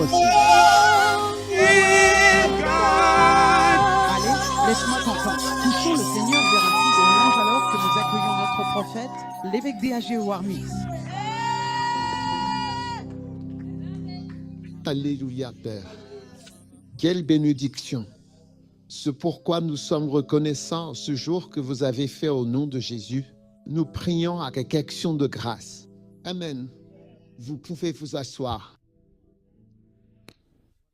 fois-ci. Allez, laisse-moi t'entendre. Touchons le Seigneur vers un petit songe alors que nous accueillons notre prophète, l'évêque DAG Warmix. Alléluia, Père. Quelle bénédiction. C'est pourquoi nous sommes reconnaissants ce jour que vous avez fait au nom de Jésus. Nous prions avec action de grâce. Amen. Vous pouvez vous asseoir.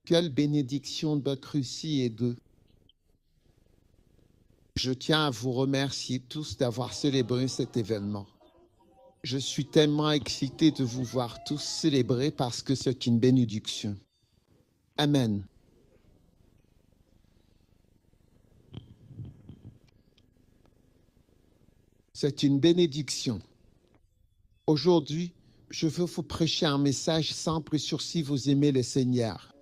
Quelle bénédiction d'être ici et de. Je tiens à vous remercier tous d'avoir célébré cet événement. Je suis tellement excité de vous voir tous célébrer parce que c'est une bénédiction. Amen. C'est une bénédiction. Aujourd'hui, je veux vous prêcher un message simple sur si vous aimez le Seigneur.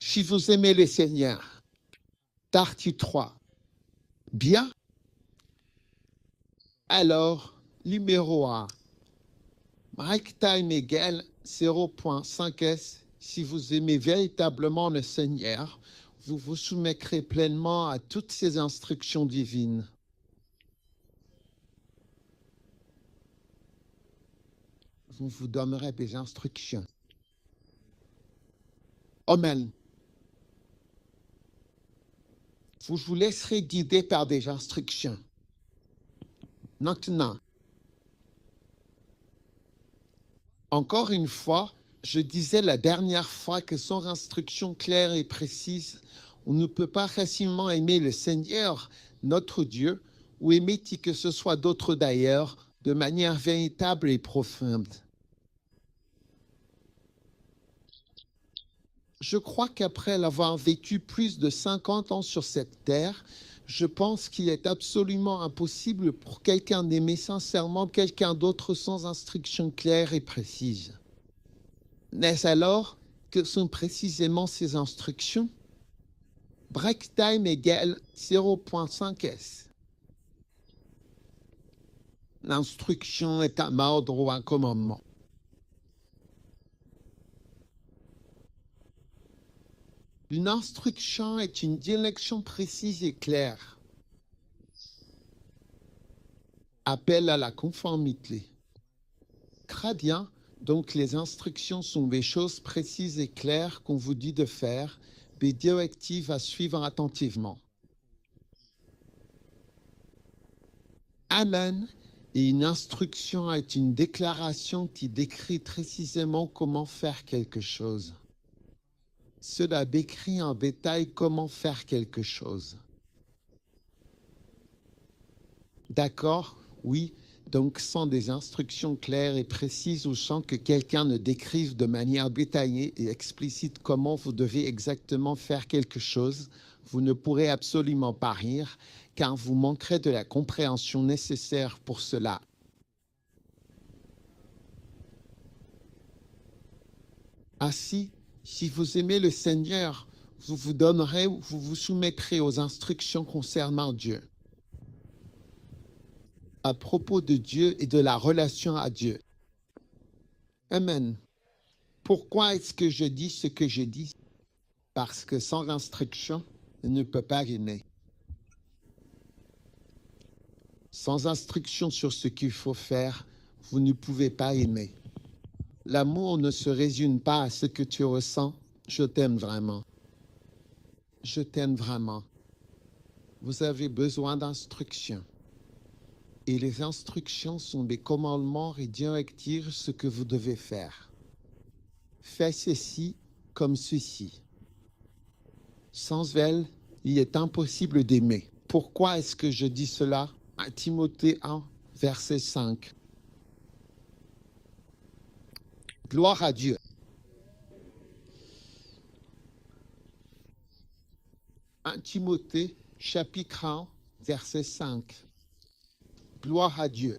Si vous aimez le Seigneur, partie 3. Bien? Alors, numéro 1. Break time égale 0.5S. Si vous aimez véritablement le Seigneur, vous vous soumettrez pleinement à toutes ses instructions divines. Vous vous donnerez des instructions. Amen. Vous vous laisserez guider par des instructions. Maintenant, encore une fois, je disais la dernière fois que sans instruction claire et précise, on ne peut pas facilement aimer le Seigneur, notre Dieu, ou aimer qui que ce soit d'autre d'ailleurs, de manière véritable et profonde. Je crois qu'après l'avoir vécu plus de 50 ans sur cette terre, je pense qu'il est absolument impossible pour quelqu'un d'aimer sincèrement quelqu'un d'autre sans instruction claire et précise. N'est-ce alors que sont précisément ces instructions? Break time égale 0.5S. L'instruction est un ordre ou un commandement. Une instruction est une direction précise et claire. Appel à la conformité. Très bien, donc les instructions sont des choses précises et claires qu'on vous dit de faire, des directives à suivre attentivement. Amen. Et une instruction est une déclaration qui décrit précisément comment faire quelque chose. Cela décrit en détail comment faire quelque chose. D'accord? Oui. Donc, sans des instructions claires et précises ou sans que quelqu'un ne décrive de manière détaillée et explicite comment vous devez exactement faire quelque chose, vous ne pourrez absolument pas rire, car vous manquerez de la compréhension nécessaire pour cela. Ainsi, si vous aimez le Seigneur, vous vous soumettrez aux instructions concernant Dieu. À propos de Dieu et de la relation à Dieu. Amen. Pourquoi est-ce que je dis ce que je dis? Parce que sans instruction, on ne peut pas aimer. Sans instruction sur ce qu'il faut faire, vous ne pouvez pas aimer. L'amour ne se résume pas à ce que tu ressens. Je t'aime vraiment. Je t'aime vraiment. Vous avez besoin d'instructions. Et les instructions sont des commandements et directives ce que vous devez faire. Fais ceci comme ceci. Sans elles, il est impossible d'aimer. Pourquoi est-ce que je dis cela? À Timothée 1, verset 5. Gloire à Dieu. 1 Timothée, chapitre 1, verset 5. Gloire à Dieu.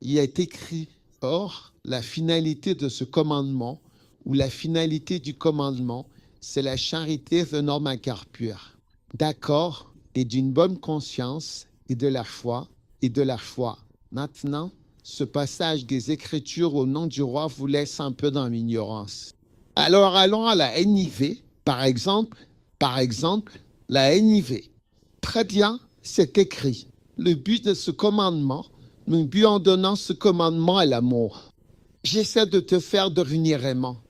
Il est écrit, or, la finalité de ce commandement, ou la finalité du commandement, c'est la charité venant d'un cœur pur. D'accord, et d'une bonne conscience, et de la foi, Maintenant, ce passage des Écritures au nom du roi vous laisse un peu dans l'ignorance. Alors allons à la NIV, par exemple, la NIV. Très bien, c'est écrit. Le but de ce commandement, le but en donnant ce commandement est l'amour. J'essaie de te faire devenir aimant.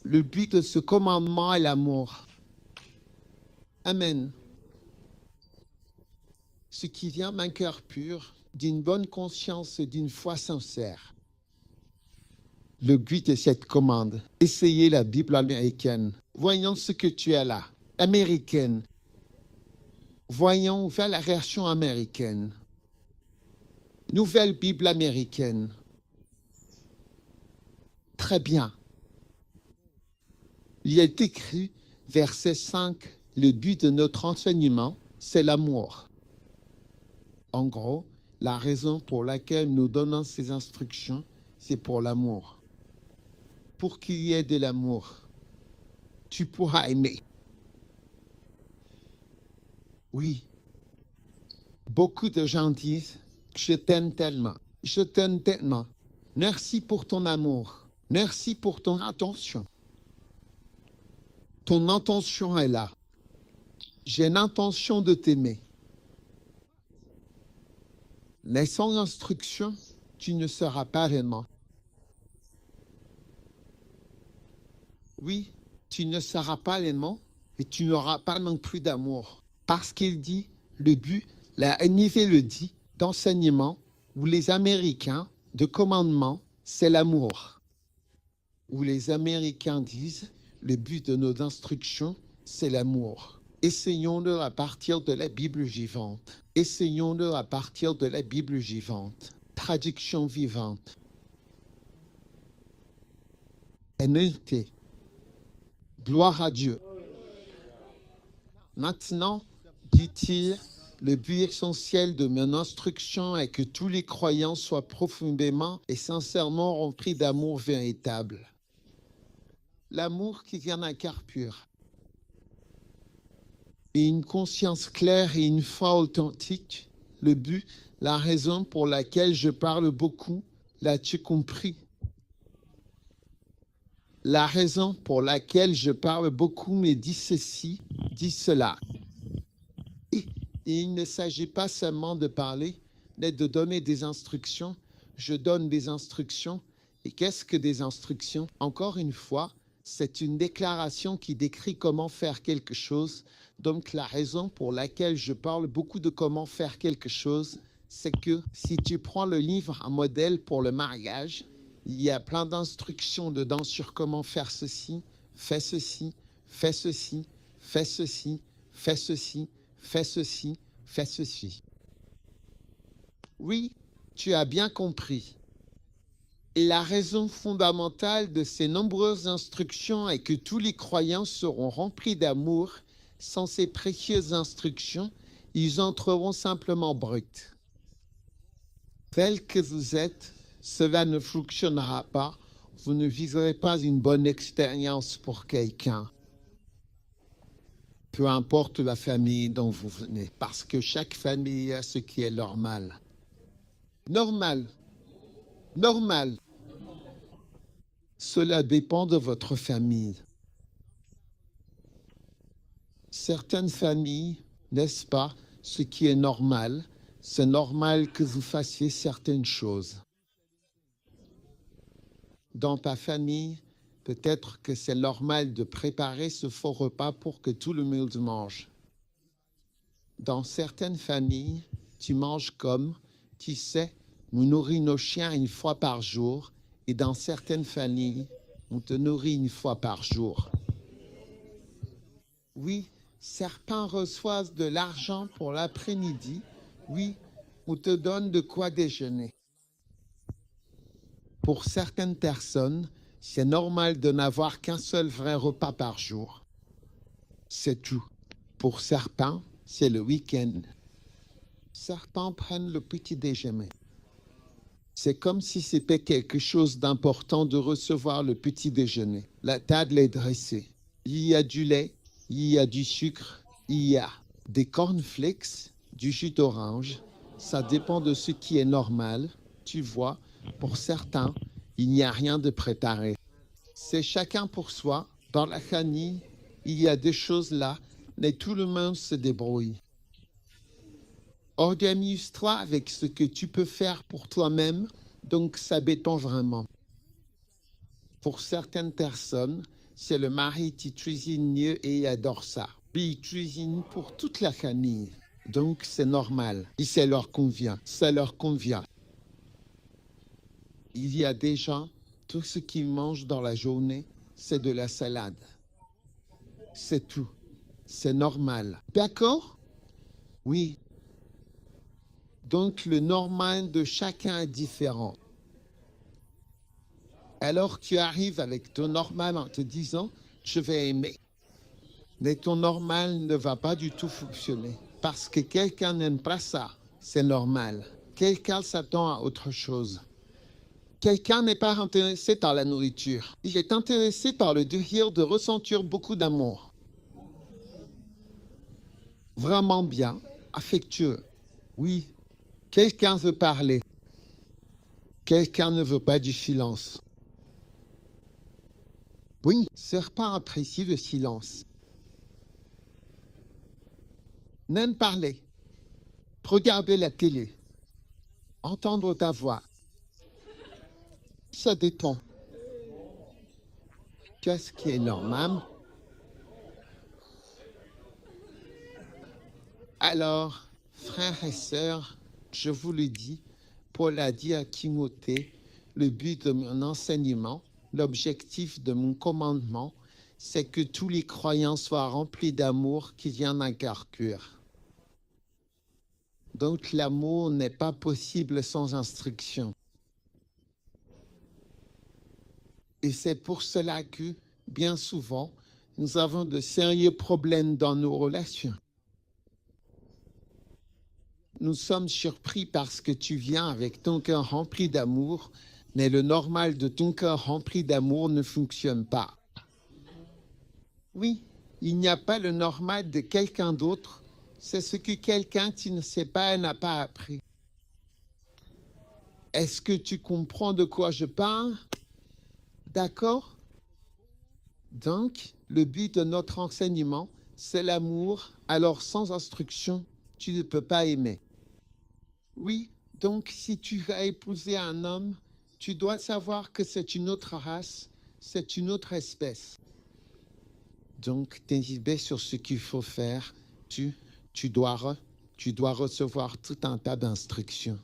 Le but de ce commandement est l'amour. Amen. Ce qui vient d'un cœur pur, d'une bonne conscience et d'une foi sincère. Le but de cette commande, essayez la Bible américaine. Voyons ce que tu as là. Américaine. Voyons vers la version américaine. Nouvelle Bible américaine. Très bien. Il est écrit, verset 5, le but de notre enseignement, c'est l'amour. En gros, la raison pour laquelle nous donnons ces instructions, c'est pour l'amour. Pour qu'il y ait de l'amour, tu pourras aimer. Oui. Beaucoup de gens disent, je t'aime tellement, je t'aime tellement. Merci pour ton amour. Merci pour ton attention. Ton intention est là. J'ai l'intention de t'aimer. Mais sans instruction, tu ne seras pas aimant. Oui, tu ne seras pas aimant et tu n'auras pas non plus d'amour. Parce qu'il dit, le but, la NIV le dit, d'enseignement, ou les Américains, de commandement, c'est l'amour. Où les Américains disent, le but de nos instructions, c'est l'amour. Essayons-le à partir de la Bible vivante. Essayons-le à partir de la Bible vivante. Traduction vivante. NLT. Gloire à Dieu. Maintenant, dit-il, le but essentiel de mon instruction est que tous les croyants soient profondément et sincèrement remplis d'amour véritable. L'amour qui vient d'un cœur pur. Et une conscience claire et une foi authentique. Le but, la raison pour laquelle je parle beaucoup, l'as-tu compris? La raison pour laquelle je parle beaucoup me dit ceci, dit cela. Et il ne s'agit pas seulement de parler, mais de donner des instructions. Je donne des instructions. Et qu'est-ce que des instructions? Encore une fois, c'est une déclaration qui décrit comment faire quelque chose. Donc la raison pour laquelle je parle beaucoup de comment faire quelque chose, c'est que si tu prends le livre Un modèle pour le mariage, il y a plein d'instructions dedans sur comment faire ceci, fais ceci, fais ceci, fais ceci, fais ceci, fais ceci, fais ceci. Oui, tu as bien compris. Et la raison fondamentale de ces nombreuses instructions est que tous les croyants seront remplis d'amour. Sans ces précieuses instructions, ils entreront simplement bruts. Tel que vous êtes, cela ne fonctionnera pas. Vous ne viserez pas une bonne expérience pour quelqu'un. Peu importe la famille dont vous venez, parce que chaque famille a ce qui est normal. Normal. Normal. Cela dépend de votre famille. Certaines familles, n'est-ce pas, ce qui est normal, c'est normal que vous fassiez certaines choses. Dans ta famille, peut-être que c'est normal de préparer ce faux repas pour que tout le monde mange. Dans certaines familles, tu manges comme, tu sais, on nourrit nos chiens une fois par jour, et dans certaines familles, on te nourrit une fois par jour. Oui, certains reçoivent de l'argent pour l'après-midi. Oui, on te donne de quoi déjeuner. Pour certaines personnes, c'est normal de n'avoir qu'un seul vrai repas par jour. C'est tout. Pour certains, c'est le week-end. Certains prennent le petit déjeuner. C'est comme si c'était quelque chose d'important de recevoir le petit déjeuner. La table est dressée. Il y a du lait, il y a du sucre, il y a des cornflakes, du jus d'orange. Ça dépend de ce qui est normal. Tu vois, Pour certains, il n'y a rien de préparé. C'est chacun pour soi. Dans la famille, il y a des choses là, mais tout le monde se débrouille. Organise-toi avec ce que tu peux faire pour toi-même, donc ça dépend vraiment. Pour certaines personnes, c'est le mari qui cuisine mieux et il adore ça. Puis il cuisine pour toute la famille, donc c'est normal. Et ça leur convient, ça leur convient. Il y a des gens, tout ce qu'ils mangent dans la journée, c'est de la salade. C'est tout. C'est normal. D'accord? Oui. Donc le normal de chacun est différent. Alors tu arrives avec ton normal en te disant, je vais aimer. Mais ton normal ne va pas du tout fonctionner. Parce que quelqu'un n'aime pas ça. C'est normal. Quelqu'un s'attend à autre chose. Quelqu'un n'est pas intéressé par la nourriture. Il est intéressé par le désir de ressentir beaucoup d'amour. Vraiment bien, affectueux. Oui, quelqu'un veut parler. Quelqu'un ne veut pas du silence. Oui, certains apprécient le silence. Même parler. Regarder la télé. Entendre ta voix. Ça dépend. Qu'est-ce qui est normal? Alors, frères et sœurs, je vous le dis, Paul a dit à Timothée, le but de mon enseignement, l'objectif de mon commandement, c'est que tous les croyants soient remplis d'amour qui vient d'un cœur pur. Donc l'amour n'est pas possible sans instruction. Et c'est pour cela que, bien souvent, nous avons de sérieux problèmes dans nos relations. Nous sommes surpris parce que tu viens avec ton cœur rempli d'amour, mais le normal de ton cœur rempli d'amour ne fonctionne pas. Oui, il n'y a pas le normal de quelqu'un d'autre, c'est ce que quelqu'un qui ne sait pas n'a pas appris. Est-ce que tu comprends de quoi je parle? D'accord? Donc, le but de notre enseignement, c'est l'amour. Alors, sans instruction, tu ne peux pas aimer. Oui, donc si tu vas épouser un homme, tu dois savoir que c'est une autre race, c'est une autre espèce. Donc, t'inhiber sur ce qu'il faut faire, tu dois recevoir tout un tas d'instructions.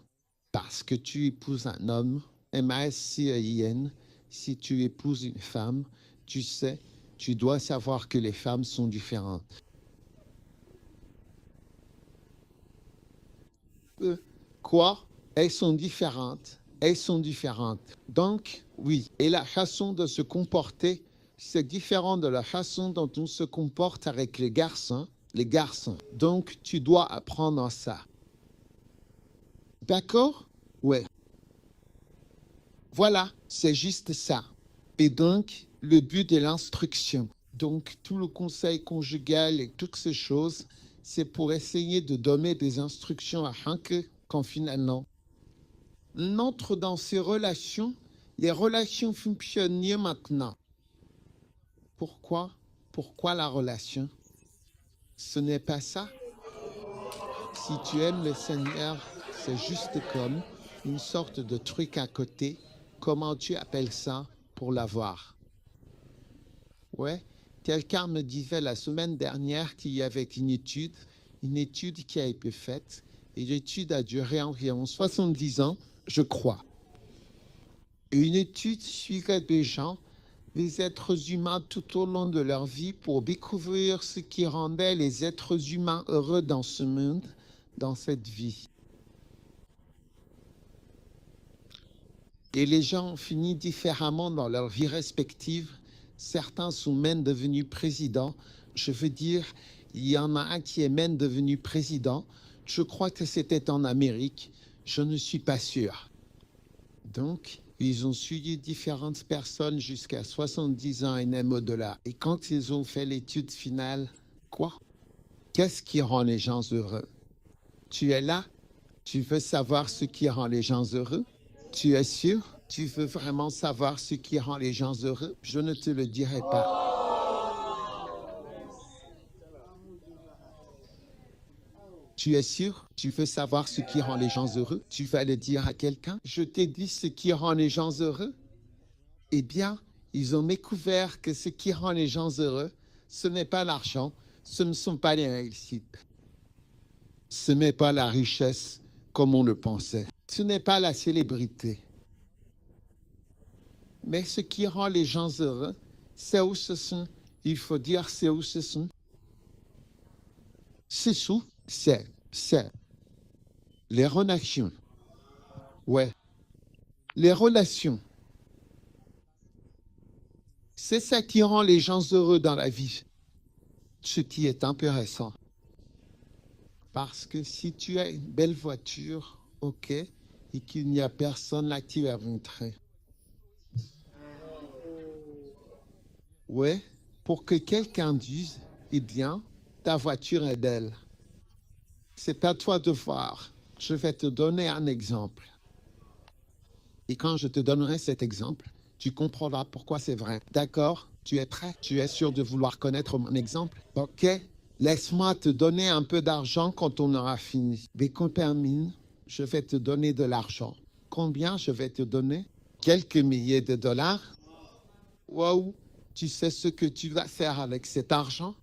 Parce que tu épouses un homme, M-A-S-C-E-I-N, si tu épouses une femme, tu sais, tu dois savoir que les femmes sont différentes. Quoi? Elles sont différentes. Elles sont différentes. Donc, oui. Et la façon de se comporter, c'est différent de la façon dont on se comporte avec les garçons. Les garçons. Donc, tu dois apprendre ça. D'accord? Ouais. Voilà, c'est juste ça. Et donc, le but de l'instruction. Donc, tout le conseil conjugal et toutes ces choses, c'est pour essayer de donner des instructions afin que, quand finalement, on entre dans ces relations, les relations fonctionnent mieux maintenant. Pourquoi? Pourquoi la relation? Ce n'est pas ça. Si tu aimes le Seigneur, c'est juste comme une sorte de truc à côté. Comment tu appelles ça pour l'avoir? Ouais, quelqu'un me disait la semaine dernière qu'il y avait une étude qui a été faite, et l'étude a duré environ 70 ans, je crois. Une étude suivait des gens, des êtres humains tout au long de leur vie pour découvrir ce qui rendait les êtres humains heureux dans ce monde, dans cette vie. Et les gens ont fini différemment dans leur vie respective. Certains sont même devenus présidents. Je veux dire, il y en a un qui est même devenu président. Je crois que c'était en Amérique. Je ne suis pas sûr. Donc, ils ont suivi différentes personnes jusqu'à 70 ans et même au-delà. Et quand ils ont fait l'étude finale, quoi? Qu'est-ce qui rend les gens heureux? Tu es là? Tu veux savoir ce qui rend les gens heureux? Tu es sûr? Tu veux vraiment savoir ce qui rend les gens heureux? Je ne te le dirai pas. Tu es sûr? Tu veux savoir ce qui rend les gens heureux? Tu vas le dire à quelqu'un? Je t'ai dit ce qui rend les gens heureux? Eh bien, ils ont découvert que ce qui rend les gens heureux, ce n'est pas l'argent, ce ne sont pas les réussites. Ce n'est pas la richesse comme on le pensait. Ce n'est pas la célébrité. Mais ce qui rend les gens heureux, c'est où ce sont. Il faut dire c'est où ce sont. C'est sous, c'est les relations. Ouais, les relations. C'est ça qui rend les gens heureux dans la vie. Ce qui est intéressant. Parce que si tu as une belle voiture, ok, et qu'il n'y a personne là qui va montrer. Ouais, pour que quelqu'un dise, eh bien, ta voiture est belle. C'est à toi de voir. Je vais te donner un exemple. Et quand je te donnerai cet exemple, tu comprendras pourquoi c'est vrai. D'accord? Tu es prêt? Tu es sûr de vouloir connaître mon exemple? Ok? Laisse-moi te donner un peu d'argent quand on aura fini. Dès qu'on termine, je vais te donner de l'argent. Combien je vais te donner? Quelques milliers de dollars? Waouh! Tu sais ce que tu vas faire avec cet argent?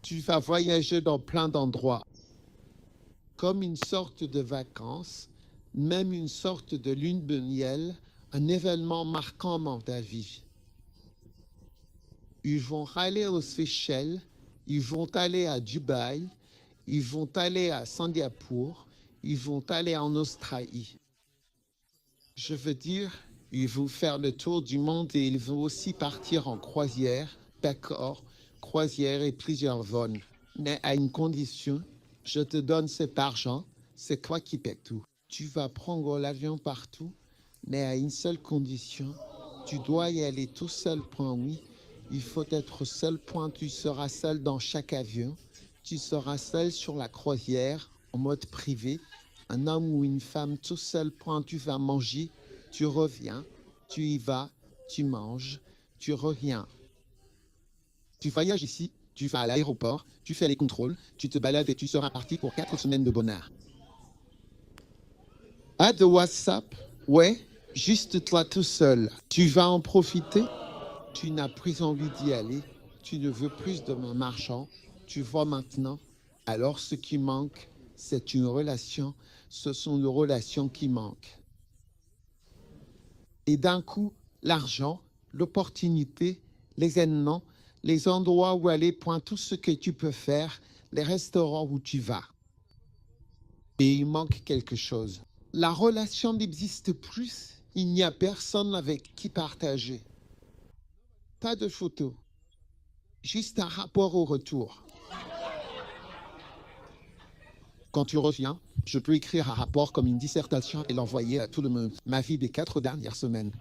Tu vas voyager dans plein d'endroits. Comme une sorte de vacances, même une sorte de lune de miel, un événement marquant dans ta vie. Ils vont aller aux Seychelles, ils vont aller à Dubaï, ils vont aller à Singapour, ils vont aller en Australie. Je veux dire, ils vont faire le tour du monde et ils vont aussi partir en croisière, d'accord, croisière et plusieurs vols. Mais à une condition, je te donne cet argent, c'est toi qui paies tout. Tu vas prendre l'avion partout, mais à une seule condition, tu dois y aller tout seul, point oui. Il faut être seul, point, tu seras seul dans chaque avion. Tu seras seul sur la croisière, en mode privé. Un homme ou une femme tout seul, point, tu vas manger, tu reviens, tu y vas, tu manges, tu reviens. Tu voyages ici, tu vas à l'aéroport, tu fais les contrôles, tu te balades et tu seras parti pour 4 semaines de bonheur. Ah, de WhatsApp? Ouais, juste toi tout seul. Tu vas en profiter? Tu n'as plus envie d'y aller, tu ne veux plus de mon argent, tu vois maintenant. Alors ce qui manque, c'est une relation, ce sont les relations qui manquent. Et d'un coup, l'argent, l'opportunité, les événements, les endroits où aller, point, tout ce que tu peux faire, les restaurants où tu vas. Et il manque quelque chose. La relation n'existe plus, il n'y a personne avec qui partager. Pas de photos, juste un rapport au retour. Quand tu reviens, je peux écrire un rapport comme une dissertation et l'envoyer à tout le monde. Ma vie des 4 dernières semaines.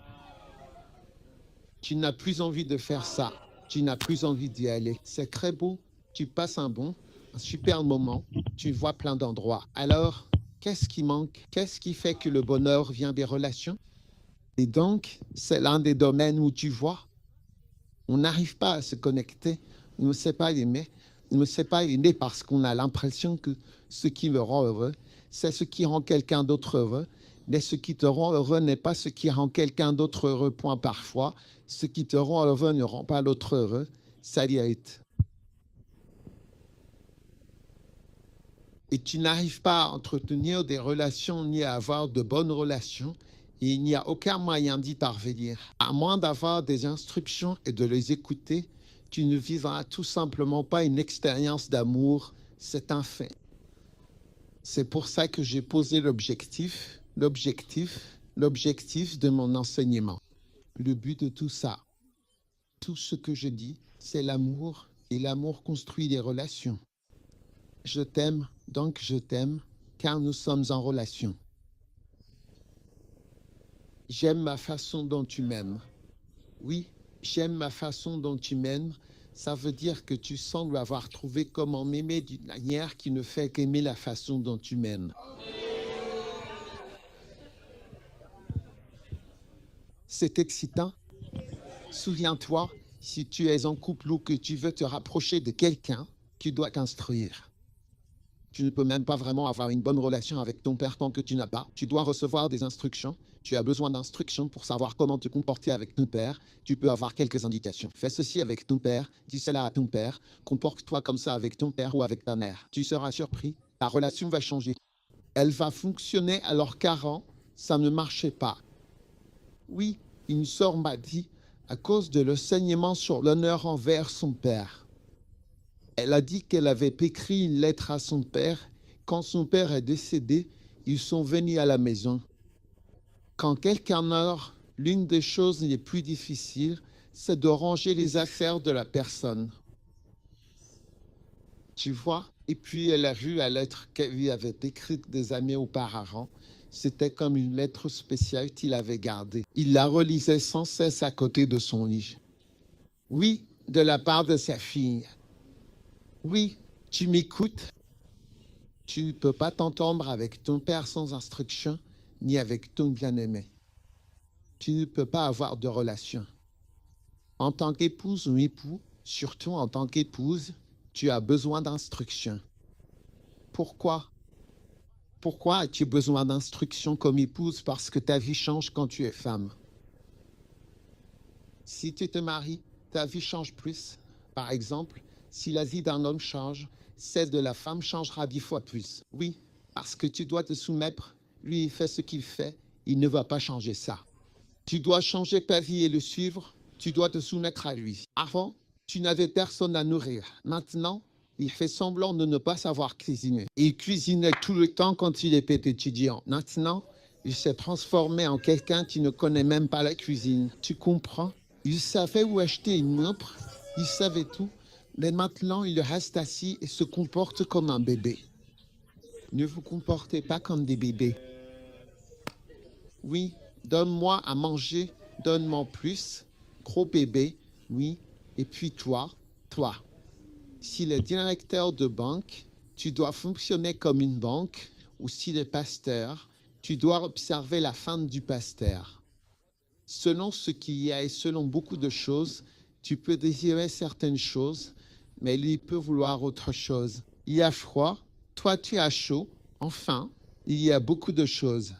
Tu n'as plus envie de faire ça. Tu n'as plus envie d'y aller. C'est très beau. Tu passes un super moment. Tu vois plein d'endroits. Alors, qu'est-ce qui manque? Qu'est-ce qui fait que le bonheur vient des relations? Et donc, c'est l'un des domaines où tu vois, on n'arrive pas à se connecter. On ne sait pas aimer. On ne sait pas aimer parce qu'on a l'impression que ce qui me rend heureux, c'est ce qui rend quelqu'un d'autre heureux. Mais ce qui te rend heureux n'est pas ce qui rend quelqu'un d'autre heureux, point parfois. Ce qui te rend heureux ne rend pas l'autre heureux. Ça y est. Et tu n'arrives pas à entretenir des relations ni à avoir de bonnes relations. Et il n'y a aucun moyen d'y parvenir. À moins d'avoir des instructions et de les écouter, tu ne vivras tout simplement pas une expérience d'amour. C'est un fait. C'est pour ça que j'ai posé l'objectif de mon enseignement. Le but de tout ça, tout ce que je dis, c'est l'amour, et l'amour construit des relations. Je t'aime, donc je t'aime, car nous sommes en relation. J'aime ma façon dont tu m'aimes. Oui, j'aime ma façon dont tu m'aimes. Ça veut dire que tu sembles avoir trouvé comment m'aimer d'une manière qui ne fait qu'aimer la façon dont tu m'aimes. C'est excitant. Souviens-toi, si tu es en couple ou que tu veux te rapprocher de quelqu'un, tu dois t'instruire. Tu ne peux même pas vraiment avoir une bonne relation avec ton père tant que tu n'as pas. Tu dois recevoir des instructions. Tu as besoin d'instructions pour savoir comment te comporter avec ton père. Tu peux avoir quelques indications. Fais ceci avec ton père, dis cela à ton père, comporte-toi comme ça avec ton père ou avec ta mère. Tu seras surpris, ta relation va changer. Elle va fonctionner alors qu'avant, ça ne marchait pas. Oui, une sœur m'a dit, à cause de l'enseignement sur l'honneur envers son père. Elle a dit qu'elle avait écrit une lettre à son père. Quand son père est décédé, ils sont venus à la maison. Quand quelqu'un meurt, l'une des choses les plus difficiles, c'est de ranger les affaires de la personne. Tu vois? Et puis elle a vu la lettre qu'elle lui avait écrite des années auparavant. C'était comme une lettre spéciale qu'il avait gardée. Il la relisait sans cesse à côté de son lit. Oui, de la part de sa fille. Oui, tu m'écoutes. Tu ne peux pas t'entendre avec ton père sans instruction, ni avec ton bien-aimé. Tu ne peux pas avoir de relation. En tant qu'épouse ou époux, surtout en tant qu'épouse, tu as besoin d'instruction. Pourquoi? Pourquoi as-tu besoin d'instruction comme épouse? Parce que ta vie change quand tu es femme. Si tu te maries, ta vie change plus. Par exemple, si la vie d'un homme change, celle de la femme changera 10 fois plus. Oui, parce que tu dois te soumettre. Lui, il fait ce qu'il fait. Il ne va pas changer ça. Tu dois changer ta vie et le suivre. Tu dois te soumettre à lui. Avant, tu n'avais personne à nourrir. Maintenant, il fait semblant de ne pas savoir cuisiner. Il cuisinait tout le temps quand il était étudiant. Maintenant, il s'est transformé en quelqu'un qui ne connaît même pas la cuisine. Tu comprends? Il savait où acheter une montre. Il savait tout. Mais maintenant, il reste assis et se comporte comme un bébé. Ne vous comportez pas comme des bébés. Oui, donne-moi à manger, donne-moi plus. Gros bébé, oui. Et puis toi. S'il est directeur de banque, tu dois fonctionner comme une banque. Ou s'il est pasteur, tu dois observer la femme du pasteur. Selon ce qu'il y a et selon beaucoup de choses, tu peux désirer certaines choses, mais lui peut vouloir autre chose. Il y a froid, toi tu as chaud, enfin, il y a beaucoup de choses.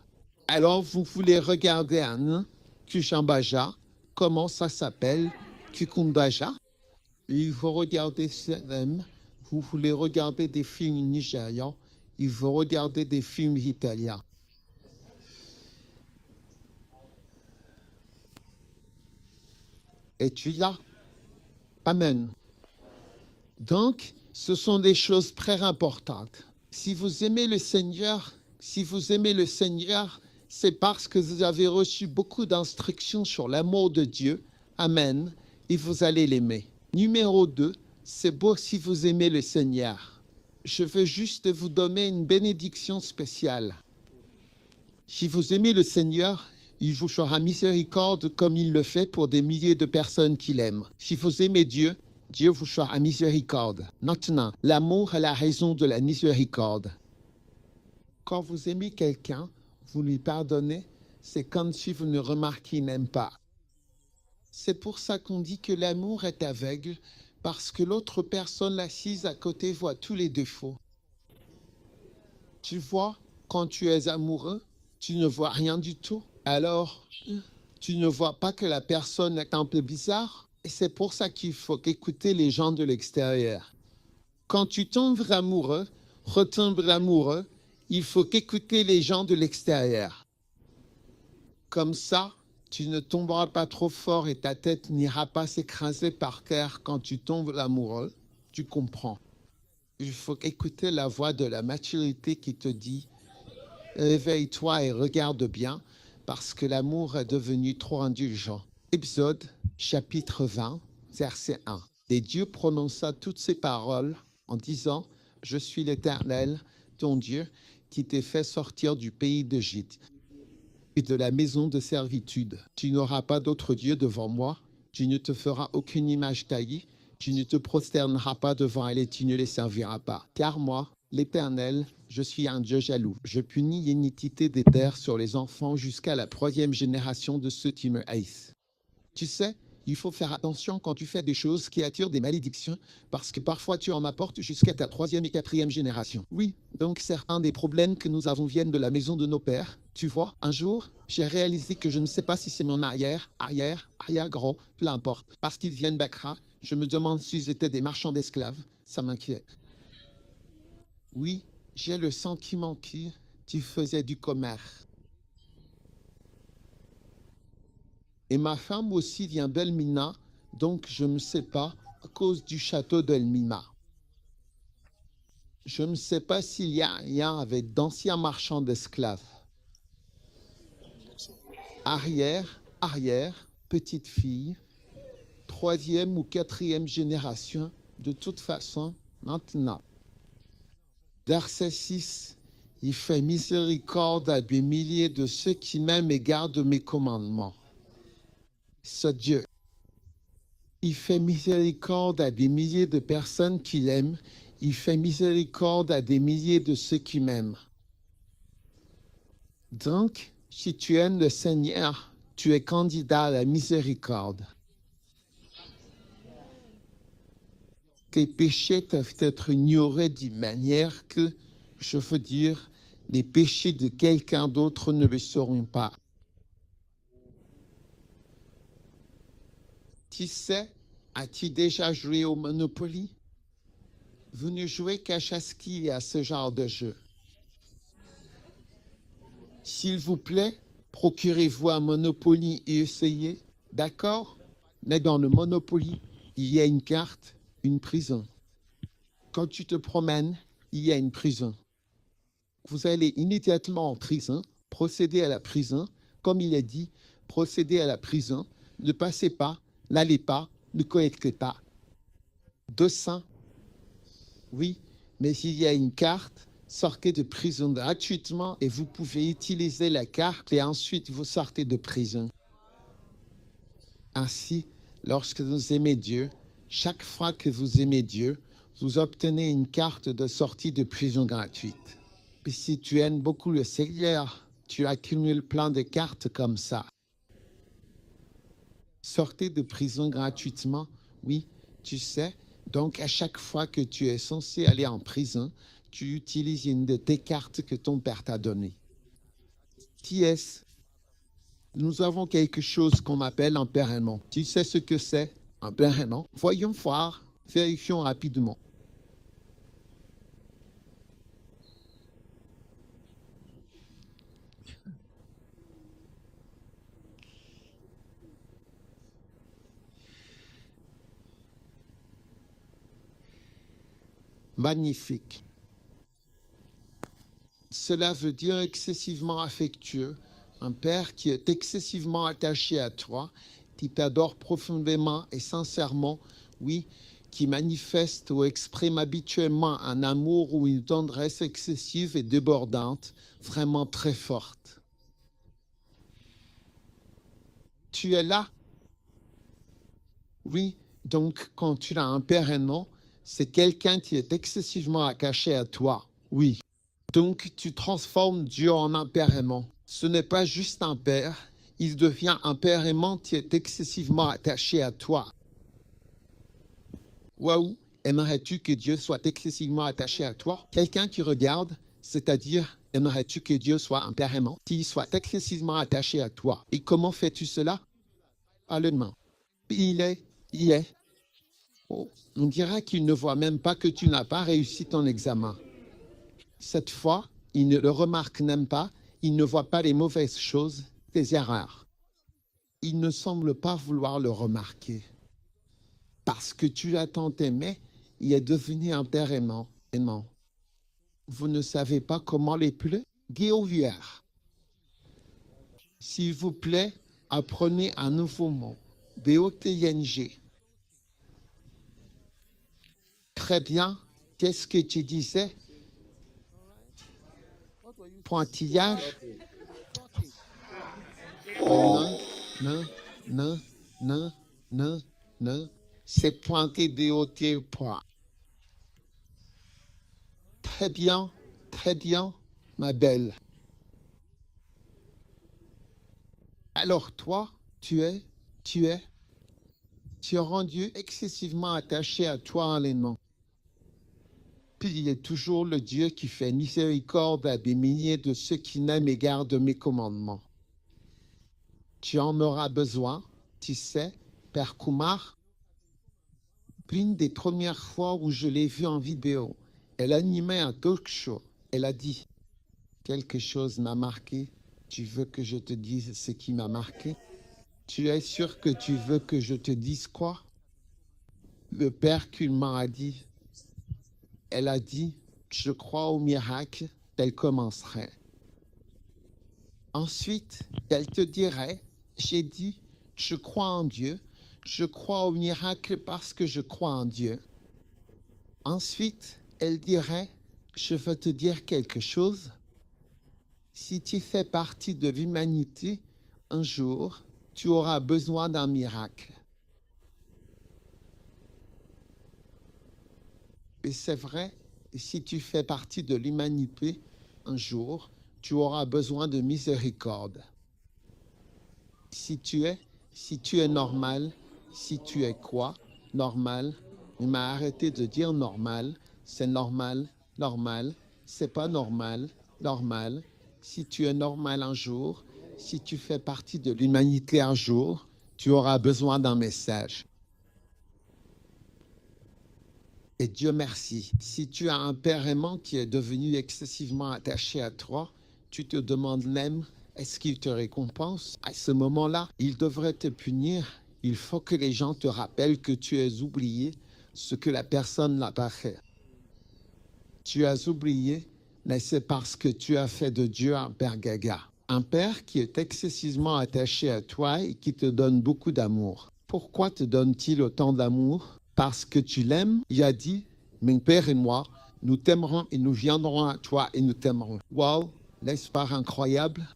Alors vous voulez regarder un Kuchambaja, comment ça s'appelle? Kukumbaja? Il faut regarder CM, vous voulez regarder des films nigérians, il faut regarder des films italiens. Es-tu là? Amen. Donc, ce sont des choses très importantes. Si vous aimez le Seigneur, c'est parce que vous avez reçu beaucoup d'instructions sur l'amour de Dieu. Amen. Et vous allez l'aimer. Numéro 2, c'est beau si vous aimez le Seigneur. Je veux juste vous donner une bénédiction spéciale. Si vous aimez le Seigneur, il vous fera miséricorde comme il le fait pour des milliers de personnes qu'il aime. Si vous aimez Dieu, Dieu vous fera miséricorde. Maintenant, l'amour est la raison de la miséricorde. Quand vous aimez quelqu'un, vous lui pardonnez, c'est comme si vous ne remarquiez qu'il n'aime pas. C'est pour ça qu'on dit que l'amour est aveugle, parce que l'autre personne assise à côté voit tous les défauts. Tu vois, quand tu es amoureux, tu ne vois rien du tout. Alors, tu ne vois pas que la personne est un peu bizarre. Et c'est pour ça qu'il faut écouter les gens de l'extérieur. Quand tu tombes amoureux, retombe amoureux, il faut qu'écouter les gens de l'extérieur. Comme ça, tu ne tomberas pas trop fort et ta tête n'ira pas s'écraser par terre quand tu tombes amoureux. Tu comprends. Il faut écouter la voix de la maturité qui te dit « Réveille-toi et regarde bien, parce que l'amour est devenu trop indulgent. » Exode, chapitre 20, verset 1. Et Dieu prononça toutes ces paroles en disant « Je suis l'Éternel, ton Dieu, qui t'ai fait sortir du pays d'Égypte et de la maison de servitude. Tu n'auras pas d'autre Dieu devant moi, tu ne te feras aucune image taillée, tu ne te prosterneras pas devant elle et tu ne les serviras pas. Car moi, L'Éternel, je suis un Dieu jaloux. Je punis l'iniquité des terres sur les enfants jusqu'à la 3e génération de ceux qui me haïssent. Tu sais, il faut faire attention quand tu fais des choses qui attirent des malédictions, parce que parfois tu en apportes jusqu'à ta 3e et 4e génération. Oui, donc certains des problèmes que nous avons viennent de la maison de nos pères. Tu vois, un jour, j'ai réalisé que je ne sais pas si c'est mon arrière-grand, peu importe, parce qu'ils viennent d'Accra. Je me demande s'ils étaient des marchands d'esclaves. Ça m'inquiète. Oui, j'ai le sentiment que tu faisais du commerce. Et ma femme aussi vient d'Elmina, donc je ne sais pas, à cause du château d'Elmina. Je ne sais pas s'il y a un lien avec d'anciens marchands d'esclaves. Arrière, petite fille, 3e ou 4e génération, de toute façon, maintenant. Verset 6, il fait miséricorde à des milliers de ceux qui m'aiment et gardent mes commandements. Ce Dieu, il fait miséricorde à des milliers de personnes qui l'aiment. Il fait miséricorde à des milliers de ceux qui m'aiment. Donc, si tu aimes le Seigneur, tu es candidat à la miséricorde. Tes péchés peuvent être ignorés d'une manière que, je veux dire, les péchés de quelqu'un d'autre ne le seront pas. Tu sais, as-tu déjà joué au Monopoly? Vous ne jouez qu'à Chaski et à ce genre de jeu. S'il vous plaît, procurez-vous un Monopoly et essayez, d'accord? Mais dans le Monopoly, il y a une carte, une prison. Quand tu te promènes, il y a une prison. Vous allez immédiatement en prison, procédez à la prison. Comme il est dit, procédez à la prison. Ne passez pas, n'allez pas, ne collectez pas. 200. Oui, mais il y a une carte, sortez de prison gratuitement et vous pouvez utiliser la carte et ensuite vous sortez de prison. Ainsi, lorsque vous aimez Dieu, chaque fois que vous aimez Dieu, vous obtenez une carte de sortie de prison gratuite. Et si tu aimes beaucoup le Seigneur, tu accumules plein de cartes comme ça. Sortez de prison gratuitement, oui, tu sais. Donc, à chaque fois que tu es censé aller en prison, tu utilises une de tes cartes que ton père t'a donnée. Qui est-ce? Nous avons quelque chose qu'on appelle un parrainment. Tu sais ce que c'est, un parrainment? Voyons voir, vérifions rapidement. Magnifique. Cela veut dire excessivement affectueux, un père qui est excessivement attaché à toi, qui t'adore profondément et sincèrement, oui, qui manifeste ou exprime habituellement un amour ou une tendresse excessive et débordante, vraiment très forte. Tu es là? Oui, donc quand tu as un père et non, c'est quelqu'un qui est excessivement attaché à toi, oui. Donc, tu transformes Dieu en un père aimant. Ce n'est pas juste un père, il devient un père aimant qui est excessivement attaché à toi. Waouh, aimerais-tu que Dieu soit excessivement attaché à toi? Quelqu'un qui regarde, c'est-à-dire, aimerais-tu que Dieu soit un père aimant, qui soit excessivement attaché à toi? Et comment fais-tu cela? Allemand. Il est. Oh, on dirait qu'il ne voit même pas que tu n'as pas réussi ton examen. Cette fois, il ne le remarque même pas, il ne voit pas les mauvaises choses, tes erreurs. Il ne semble pas vouloir le remarquer. Parce que tu as tant aimé, il est devenu un père aimant. Vous ne savez pas comment les plaies? Guéovière. S'il vous plaît, apprenez un nouveau mot. B-O-T-I-N-G. Très bien. Qu'est-ce que tu disais? Pointillage? Non. C'est pointé D-O-T point. très bien, ma belle. Alors toi, tu es rendu excessivement attaché à toi honnêtement. Puis il est toujours le Dieu qui fait miséricorde à des milliers de ceux qui n'aiment et gardent mes commandements. Tu en auras besoin, tu sais, Père Kumar. L'une des premières fois où je l'ai vue en vidéo, elle animait un talk show. Elle a dit, quelque chose m'a marqué. Tu veux que je te dise ce qui m'a marqué? Tu es sûr que tu veux que je te dise quoi? Le Père Kulman a dit, elle a dit, je crois au miracle tel commencerait. Ensuite, elle te dirait, j'ai dit, je crois en Dieu, je crois au miracle parce que je crois en Dieu. Ensuite, elle dirait, je veux te dire quelque chose. Si tu fais partie de l'humanité, un jour, tu auras besoin d'un miracle. Et c'est vrai, si tu fais partie de l'humanité, un jour, tu auras besoin de miséricorde. Si tu es normal, si tu es quoi? Normal. Il m'a arrêté de dire normal. C'est normal, normal. C'est pas normal, normal. Si tu es normal un jour, si tu fais partie de l'humanité un jour, tu auras besoin d'un message. Et Dieu merci, si tu as un père aimant qui est devenu excessivement attaché à toi, tu te demandes même, est-ce qu'il te récompense? À ce moment-là, il devrait te punir. Il faut que les gens te rappellent que tu as oublié ce que la personne n'a pas fait. Tu as oublié, mais c'est parce que tu as fait de Dieu un père gaga. Un père qui est excessivement attaché à toi et qui te donne beaucoup d'amour. Pourquoi te donne-t-il autant d'amour? Parce que tu l'aimes. Il a dit, mon père et moi, nous t'aimerons et nous viendrons à toi et nous t'aimerons. Waouh, n'est-ce pas incroyable?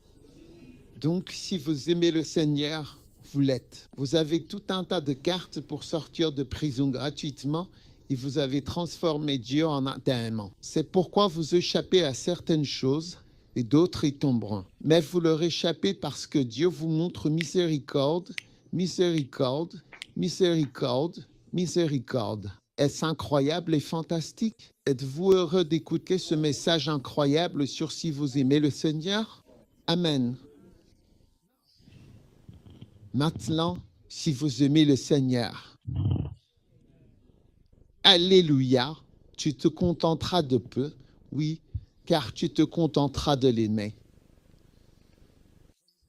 Donc, si vous aimez le Seigneur, vous l'êtes. Vous avez tout un tas de cartes pour sortir de prison gratuitement et vous avez transformé Dieu en un aimant. C'est pourquoi vous échappez à certaines choses et d'autres y tomberont. Mais vous leur échappez parce que Dieu vous montre miséricorde, miséricorde, miséricorde, miséricorde. Est-ce incroyable et fantastique? Êtes-vous heureux d'écouter ce message incroyable sur si vous aimez le Seigneur? Amen. Maintenant, si vous aimez le Seigneur, alléluia, tu te contenteras de peu, oui, car tu te contenteras de l'aimer.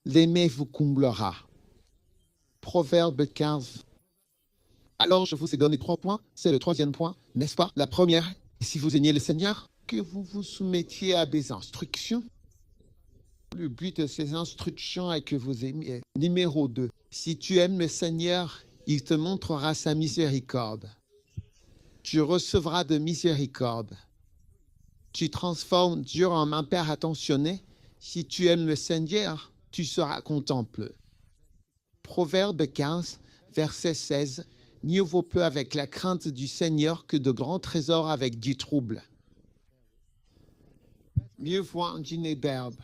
L'aimer vous comblera. Proverbe 15. Alors, je vous ai donné 3 points. C'est le 3e point, n'est-ce pas? La première, si vous aimez le Seigneur, que vous vous soumettiez à des instructions. Le but de ces instructions est que vous aimiez. Numéro 2, si tu aimes le Seigneur, il te montrera sa miséricorde. Tu recevras de miséricorde. Tu transformes Dieu en un père attentionné. Si tu aimes le Seigneur, tu seras contemplé. Proverbe 15, verset 16. Mieux vaut peu avec la crainte du Seigneur que de grands trésors avec du trouble. Mieux vaut un dîner d'herbe.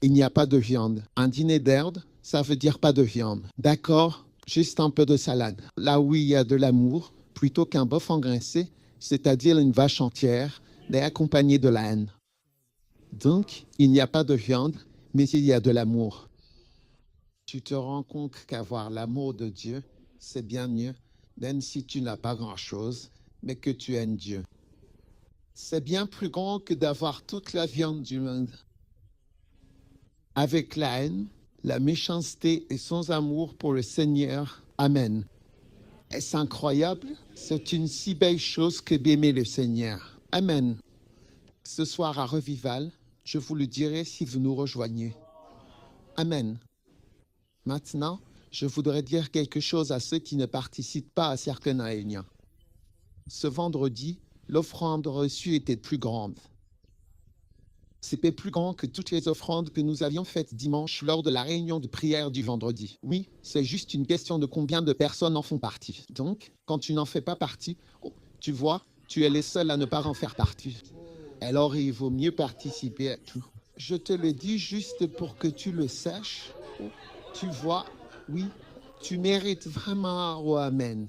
Il n'y a pas de viande. Un dîner d'herbe, ça veut dire pas de viande. D'accord? Juste un peu de salade. Là où il y a de l'amour, plutôt qu'un bœuf engraissé, c'est-à-dire une vache entière, mais accompagnée de la haine. Donc, il n'y a pas de viande, mais il y a de l'amour. Tu te rends compte qu'avoir l'amour de Dieu, c'est bien mieux, même si tu n'as pas grand-chose, mais que tu aimes Dieu. C'est bien plus grand que d'avoir toute la viande du monde. Avec la haine, la méchanceté et sans amour pour le Seigneur. Amen. Est-ce incroyable? C'est une si belle chose que d'aimer le Seigneur. Amen. Ce soir à Revival, je vous le dirai si vous nous rejoignez. Amen. Maintenant, je voudrais dire quelque chose à ceux qui ne participent pas à Cercle Nahémien. Ce vendredi, l'offrande reçue était plus grande. C'était plus grand que toutes les offrandes que nous avions faites dimanche lors de la réunion de prière du vendredi. Oui, c'est juste une question de combien de personnes en font partie. Donc, quand tu n'en fais pas partie, tu vois, Tu es le seul à ne pas en faire partie. Alors il vaut mieux participer à tout. Je te le dis juste pour que tu le saches. Tu vois, oui, tu mérites vraiment un roi. Amen.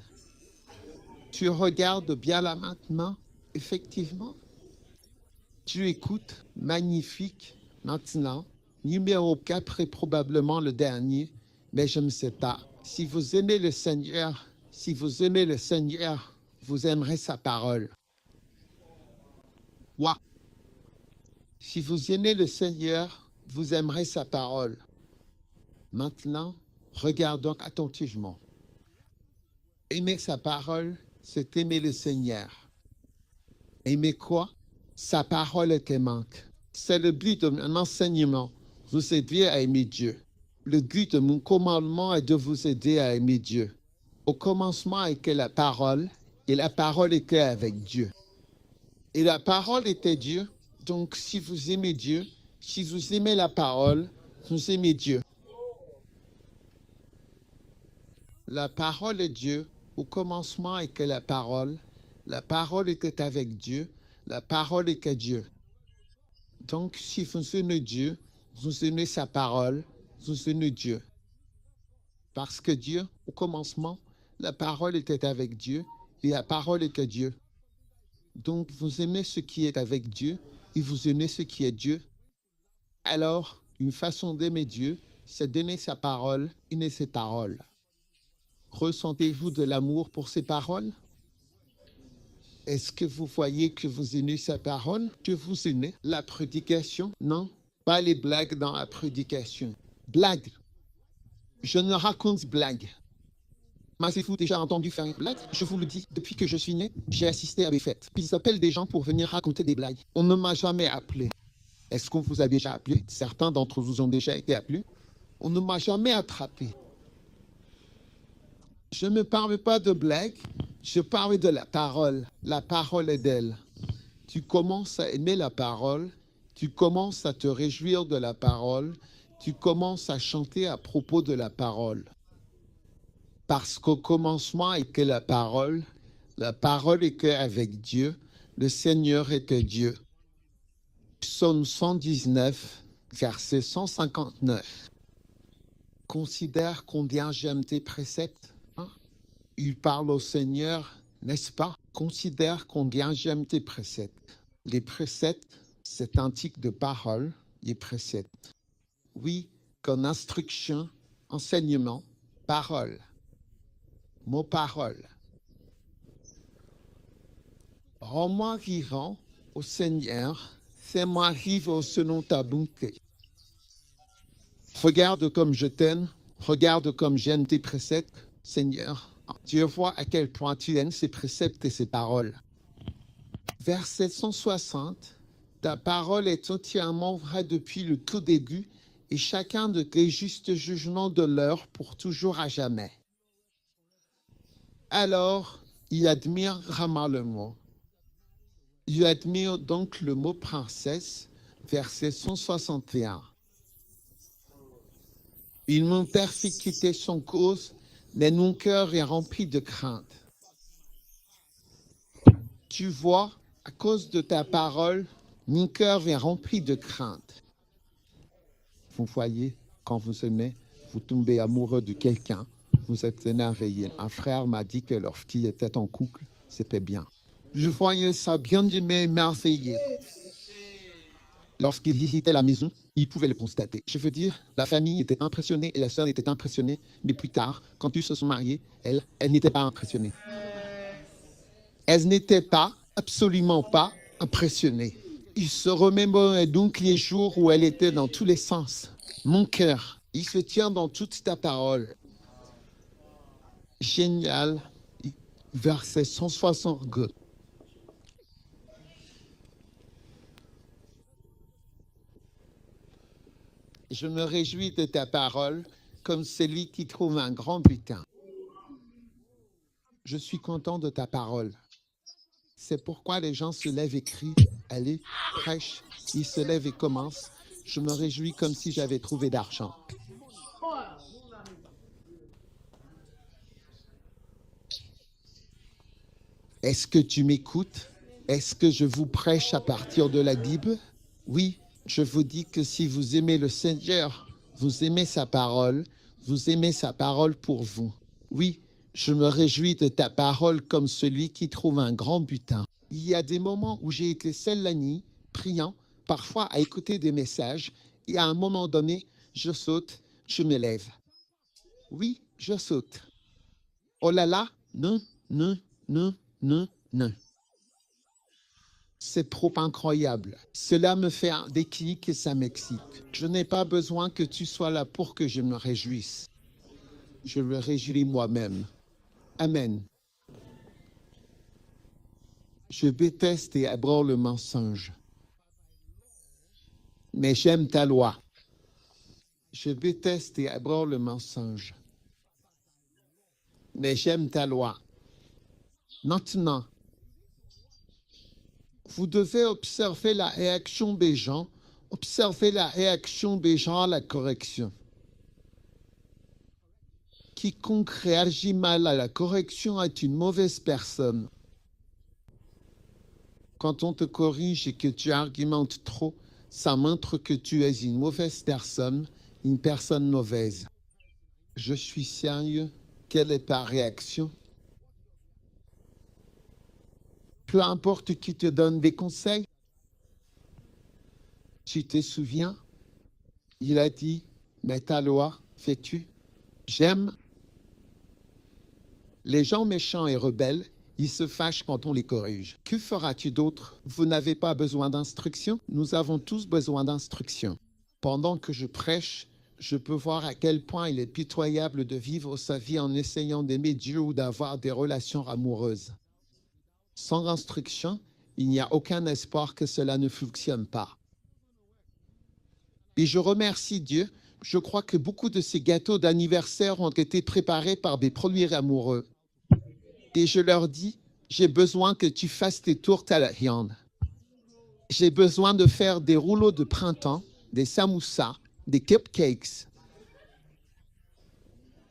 Tu regardes bien là maintenant, effectivement. Tu écoutes, magnifique. Maintenant, numéro 4 est probablement le dernier, mais je ne sais pas. Si vous aimez le Seigneur, vous aimerez sa parole. Wow. Si vous aimez le Seigneur, vous aimerez sa parole. Maintenant, regardons attentivement. Aimer sa parole, c'est aimer le Seigneur. Aimer quoi? Sa parole te manque. C'est le but de mon enseignement, vous aider à aimer Dieu. Le but de mon commandement est de vous aider à aimer Dieu. Au commencement était la parole, et la parole était avec Dieu. Et la parole était Dieu. Donc, si vous aimez Dieu, si vous aimez la parole, vous aimez Dieu. La parole est Dieu. Au commencement était la parole était avec Dieu, la parole était Dieu. Donc, si vous aimez Dieu, vous aimez sa parole, vous aimez Dieu. Parce que Dieu, au commencement, la parole était avec Dieu et la parole était Dieu. Donc, vous aimez ce qui est avec Dieu et vous aimez ce qui est Dieu. Alors, une façon d'aimer Dieu, c'est d'aimer sa parole, aimer ses paroles. Ressentez-vous de l'amour pour ses paroles? Est-ce que vous voyez que vous aimez sa parole, que vous aimez la prédication? Non, pas les blagues dans la prédication. Blague. Je ne raconte blague. M'avez-vous déjà entendu faire une blague? Je vous le dis, depuis que je suis né, j'ai assisté à des fêtes. Ils appellent des gens pour venir raconter des blagues. On ne m'a jamais appelé. Est-ce qu'on vous a déjà appelé? Certains d'entre vous ont déjà été appelés. On ne m'a jamais attrapé. Je ne parle pas de blague, je parle de la parole. La parole est d'elle. Tu commences à aimer la parole, tu commences à te réjouir de la parole, tu commences à chanter à propos de la parole. Parce qu'au commencement était la parole était avec Dieu, le Seigneur était Dieu. Psaume 119, verset 159. Considère combien j'aime tes préceptes. Il parle au Seigneur, n'est-ce pas? Considère combien j'aime tes préceptes. Les préceptes, c'est un tic de parole, les préceptes. Oui, comme instruction, enseignement, parole. Mot parole. Rends-moi vivant au Seigneur, fais-moi vivre selon ta bonté. Regarde comme je t'aime, regarde comme j'aime tes préceptes, Seigneur. Dieu voit à quel point tu aimes ses préceptes et ses paroles. Verset 160, ta parole est entièrement vraie depuis le tout début et chacun de tes justes jugements de l'heure pour toujours à jamais. Alors, il admire vraiment le mot. Il admire donc le mot princesse, verset 161. Ils m'ont persécuté sans cause, mais mon cœur est rempli de crainte. Tu vois, à cause de ta parole, mon cœur est rempli de crainte. Vous voyez, quand vous aimez, vous tombez amoureux de quelqu'un, vous êtes émerveillé. Un frère m'a dit que lorsqu'il était en couple, c'était bien. Je voyais ça bien émerveillé. Lorsqu'il visitait la maison, il pouvait le constater. Je veux dire, la famille était impressionnée et la sœur était impressionnée, mais plus tard, quand ils se sont mariés, elle n'était pas impressionnée. Elle n'était pas, absolument pas impressionnée. Il se remémorait donc les jours où elle était dans tous les sens. Mon cœur, il se tient dans toute ta parole. Génial. Verset 162. Je me réjouis de ta parole comme celui qui trouve un grand butin. Je suis content de ta parole. C'est pourquoi les gens se lèvent et crient, allez, prêche. Ils se lèvent et commencent. Je me réjouis comme si j'avais trouvé d'argent. Est-ce que tu m'écoutes? Est-ce que je vous prêche à partir de la Bible? Oui, je vous dis que si vous aimez le Seigneur, vous aimez sa parole, vous aimez sa parole pour vous. Oui, je me réjouis de ta parole comme celui qui trouve un grand butin. Il y a des moments où j'ai été seul la nuit, priant, parfois à écouter des messages, et à un moment donné, je saute, je me lève. Oui, je saute. Oh là là, non, non, non, non, non. C'est trop incroyable. Cela me fait un déclic et ça m'excite. Je n'ai pas besoin que tu sois là pour que je me réjouisse. Je me réjouis moi-même. Amen. Je déteste et abhorre le mensonge. Mais j'aime ta loi. Je déteste et abhorre le mensonge. Mais j'aime ta loi. Maintenant, vous devez observer la réaction des gens. Observez la réaction des gens à la correction. Quiconque réagit mal à la correction est une mauvaise personne. Quand on te corrige et que tu argumentes trop, ça montre que tu es une mauvaise personne, une personne mauvaise. Je suis sérieux. Quelle est ta réaction? Peu importe qui te donne des conseils. Tu te souviens? Il a dit, mais ta loi, fais-tu? J'aime. Les gens méchants et rebelles, ils se fâchent quand on les corrige. Que feras-tu d'autre? Vous n'avez pas besoin d'instruction? Nous avons tous besoin d'instruction. Pendant que je prêche, je peux voir à quel point il est pitoyable de vivre sa vie en essayant d'aimer Dieu ou d'avoir des relations amoureuses. Sans instruction, il n'y a aucun espoir que cela ne fonctionne pas. Et je remercie Dieu. Je crois que beaucoup de ces gâteaux d'anniversaire ont été préparés par des produits amoureux. Et je leur dis, j'ai besoin que tu fasses tes tourtes à la viande. J'ai besoin de faire des rouleaux de printemps, des samoussas, des cupcakes,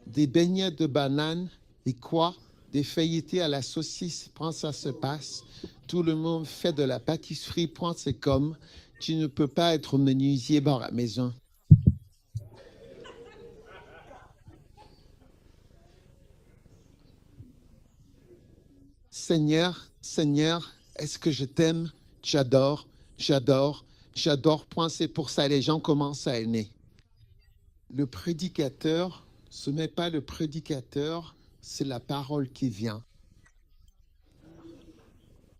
des beignets de banane et quoi? Des feuilletés à la saucisse. Quand ça se passe, tout le monde fait de la pâtisserie. Point, c'est comme, tu ne peux pas être menuisier dans la maison. Seigneur, Seigneur, est-ce que je t'aime? J'adore, j'adore, j'adore. Point, c'est pour ça les gens commencent à aimer. Le prédicateur, ce n'est pas le prédicateur, c'est la parole qui vient.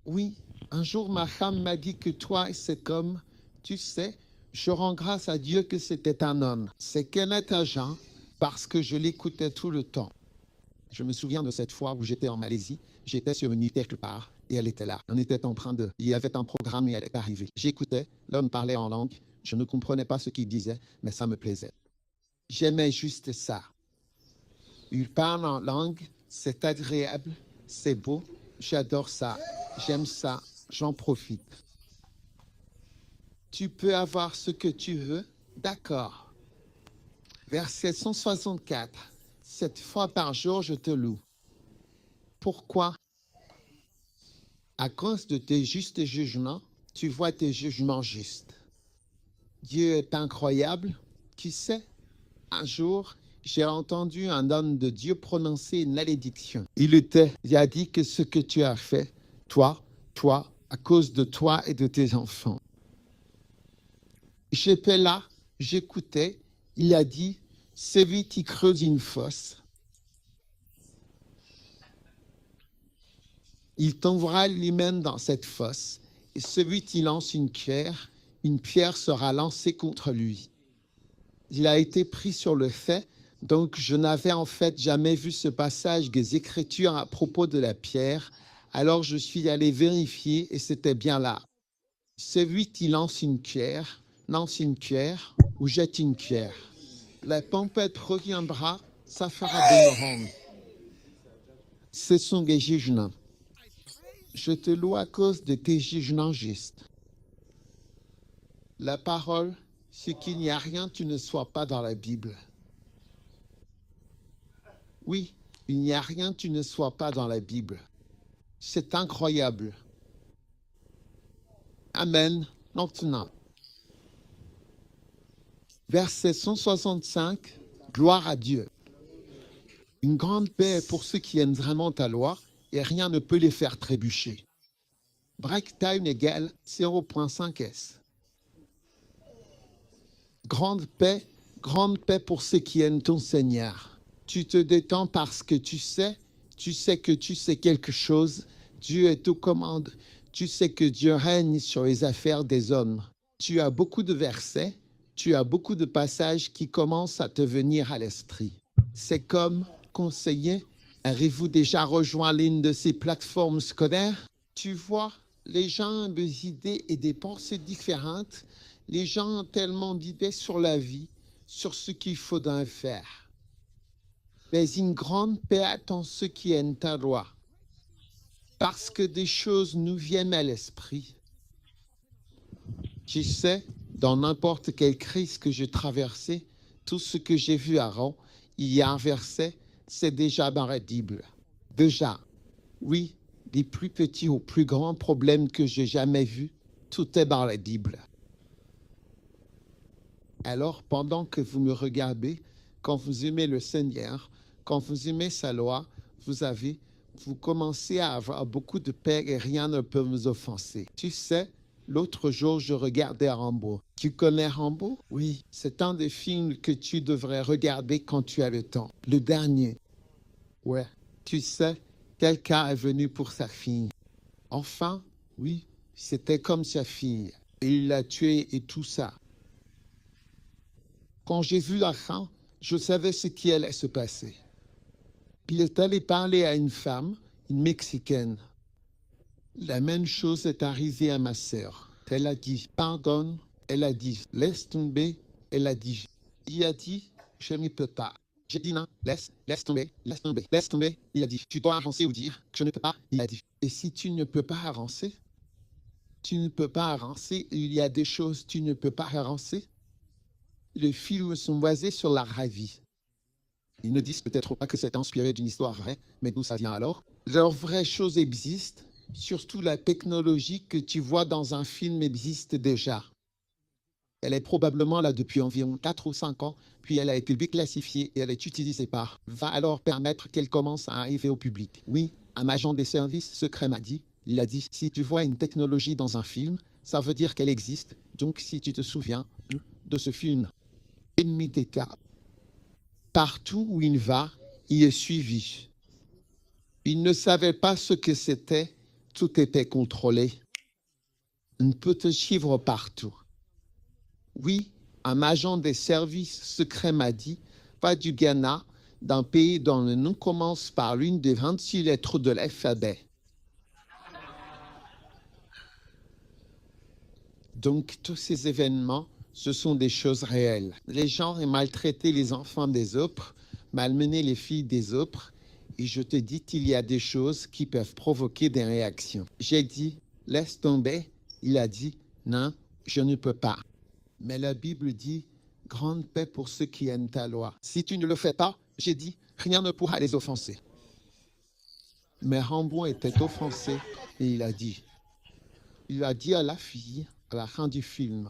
Oui, un jour ma femme m'a dit que toi, c'est comme, tu sais, je rends grâce à Dieu que c'était un homme. C'est Kenneth Agent parce que je l'écoutais tout le temps. Je me souviens de cette fois où j'étais en Malaisie, j'étais sur une nuit quelque part et elle était là. On était en train de... Il y avait un programme et elle est arrivée. J'écoutais, l'homme parlait en langue, je ne comprenais pas ce qu'il disait, mais ça me plaisait. J'aimais juste ça. Il parle en langue, c'est agréable, c'est beau, j'adore ça, j'aime ça, j'en profite. Tu peux avoir ce que tu veux, d'accord. Verset 164. 7 fois par jour, je te loue. Pourquoi? À cause de tes justes jugements, tu vois tes jugements justes. Dieu est incroyable. Qui sait? Un jour, j'ai entendu un homme de Dieu prononcer une malédiction. Il a dit que ce que tu as fait, toi, à cause de toi et de tes enfants. J'étais là, j'écoutais. Il a dit, celui qui creuse une fosse, il tombera lui-même dans cette fosse, et celui qui lance une pierre sera lancée contre lui. Il a été pris sur le fait, donc je n'avais en fait jamais vu ce passage des Écritures à propos de la pierre, alors je suis allé vérifier et c'était bien là. Celui qui lance une pierre ou jette une pierre. La tempête reviendra, ça fera boomerang. Ce sont des jugements. Je te loue à cause de tes jugements justes. La parole, c'est qu'il n'y a rien tu ne sois pas dans la Bible. Oui, il n'y a rien tu ne sois pas dans la Bible. C'est incroyable. Amen. Maintenant. Verset 165. Gloire à Dieu. Une grande paix pour ceux qui aiment vraiment ta loi et rien ne peut les faire trébucher. Break time égale 0.5 S. Grande paix pour ceux qui aiment ton Seigneur. Tu te détends parce que tu sais que tu sais quelque chose. Dieu est aux commandes. Tu sais que Dieu règne sur les affaires des hommes. Tu as beaucoup de versets, tu as beaucoup de passages qui commencent à te venir à l'esprit. C'est comme conseiller. Avez-vous déjà rejoint l'une de ces plateformes scolaires? Tu vois, les gens ont des idées et des pensées différentes. Les gens ont tellement d'idées sur la vie, sur ce qu'il faudra faire. Mais une grande paix attend ceux qui aiment ta loi. Parce que des choses nous viennent à l'esprit. Tu sais, dans n'importe quelle crise que j'ai traversée, tout ce que j'ai vu avant, il y a un verset, c'est déjà baradible. Déjà, oui, des plus petits aux plus grands problèmes que j'ai jamais vus, tout est baradible. Alors, pendant que vous me regardez, quand vous aimez le Seigneur, quand vous aimez sa loi, vous commencez à avoir beaucoup de paix et rien ne peut vous offenser. Tu sais, l'autre jour, je regardais Rambo. Tu connais Rambo? Oui, c'est un des films que tu devrais regarder quand tu as le temps. Le dernier. Ouais. Tu sais, quelqu'un est venu pour sa fille. Enfin, oui, c'était comme sa fille. Et il l'a tuée et tout ça. Quand j'ai vu la fin, je savais ce qui allait se passer. Puis il est allé parler à une femme, une Mexicaine. La même chose est arrivée à ma sœur. Elle a dit pardonne, elle a dit laisse tomber, elle a dit, il a dit je ne peux pas. J'ai dit non, laisse tomber, laisse tomber, laisse tomber. Il a dit tu dois avancer ou dire je ne peux pas. Il a dit et si tu ne peux pas avancer, tu ne peux pas avancer. Il y a des choses tu ne peux pas avancer. Les films sont basés sur la vraie vie. Ils ne disent peut-être pas que c'est inspiré d'une histoire vraie, mais d'où ça vient alors? Leurs vraies choses existent, surtout la technologie que tu vois dans un film existe déjà. Elle est probablement là depuis environ 4 ou 5 ans, puis elle a été déclassifiée et elle est utilisée par. Va alors permettre qu'elle commence à arriver au public. Oui, un agent des services secrets m'a dit, il a dit, si tu vois une technologie dans un film, ça veut dire qu'elle existe. Donc si tu te souviens de ce film, ennemi d'État. Partout où il va, il est suivi. Il ne savait pas ce que c'était, tout était contrôlé. On peut te suivre partout. Oui, un agent des services secrets m'a dit, va du Ghana, d'un pays dont le nom commence par l'une des 26 lettres de l'alphabet. Donc tous ces événements, ce sont des choses réelles. Les gens ont maltraité les enfants des autres, malmené les filles des autres, et je te dis qu'il y a des choses qui peuvent provoquer des réactions. J'ai dit, laisse tomber. Il a dit, non, je ne peux pas. Mais la Bible dit, grande paix pour ceux qui aiment ta loi. Si tu ne le fais pas, j'ai dit, rien ne pourra les offenser. Mais Rambo était offensé et il a dit à la fille, à la fin du film,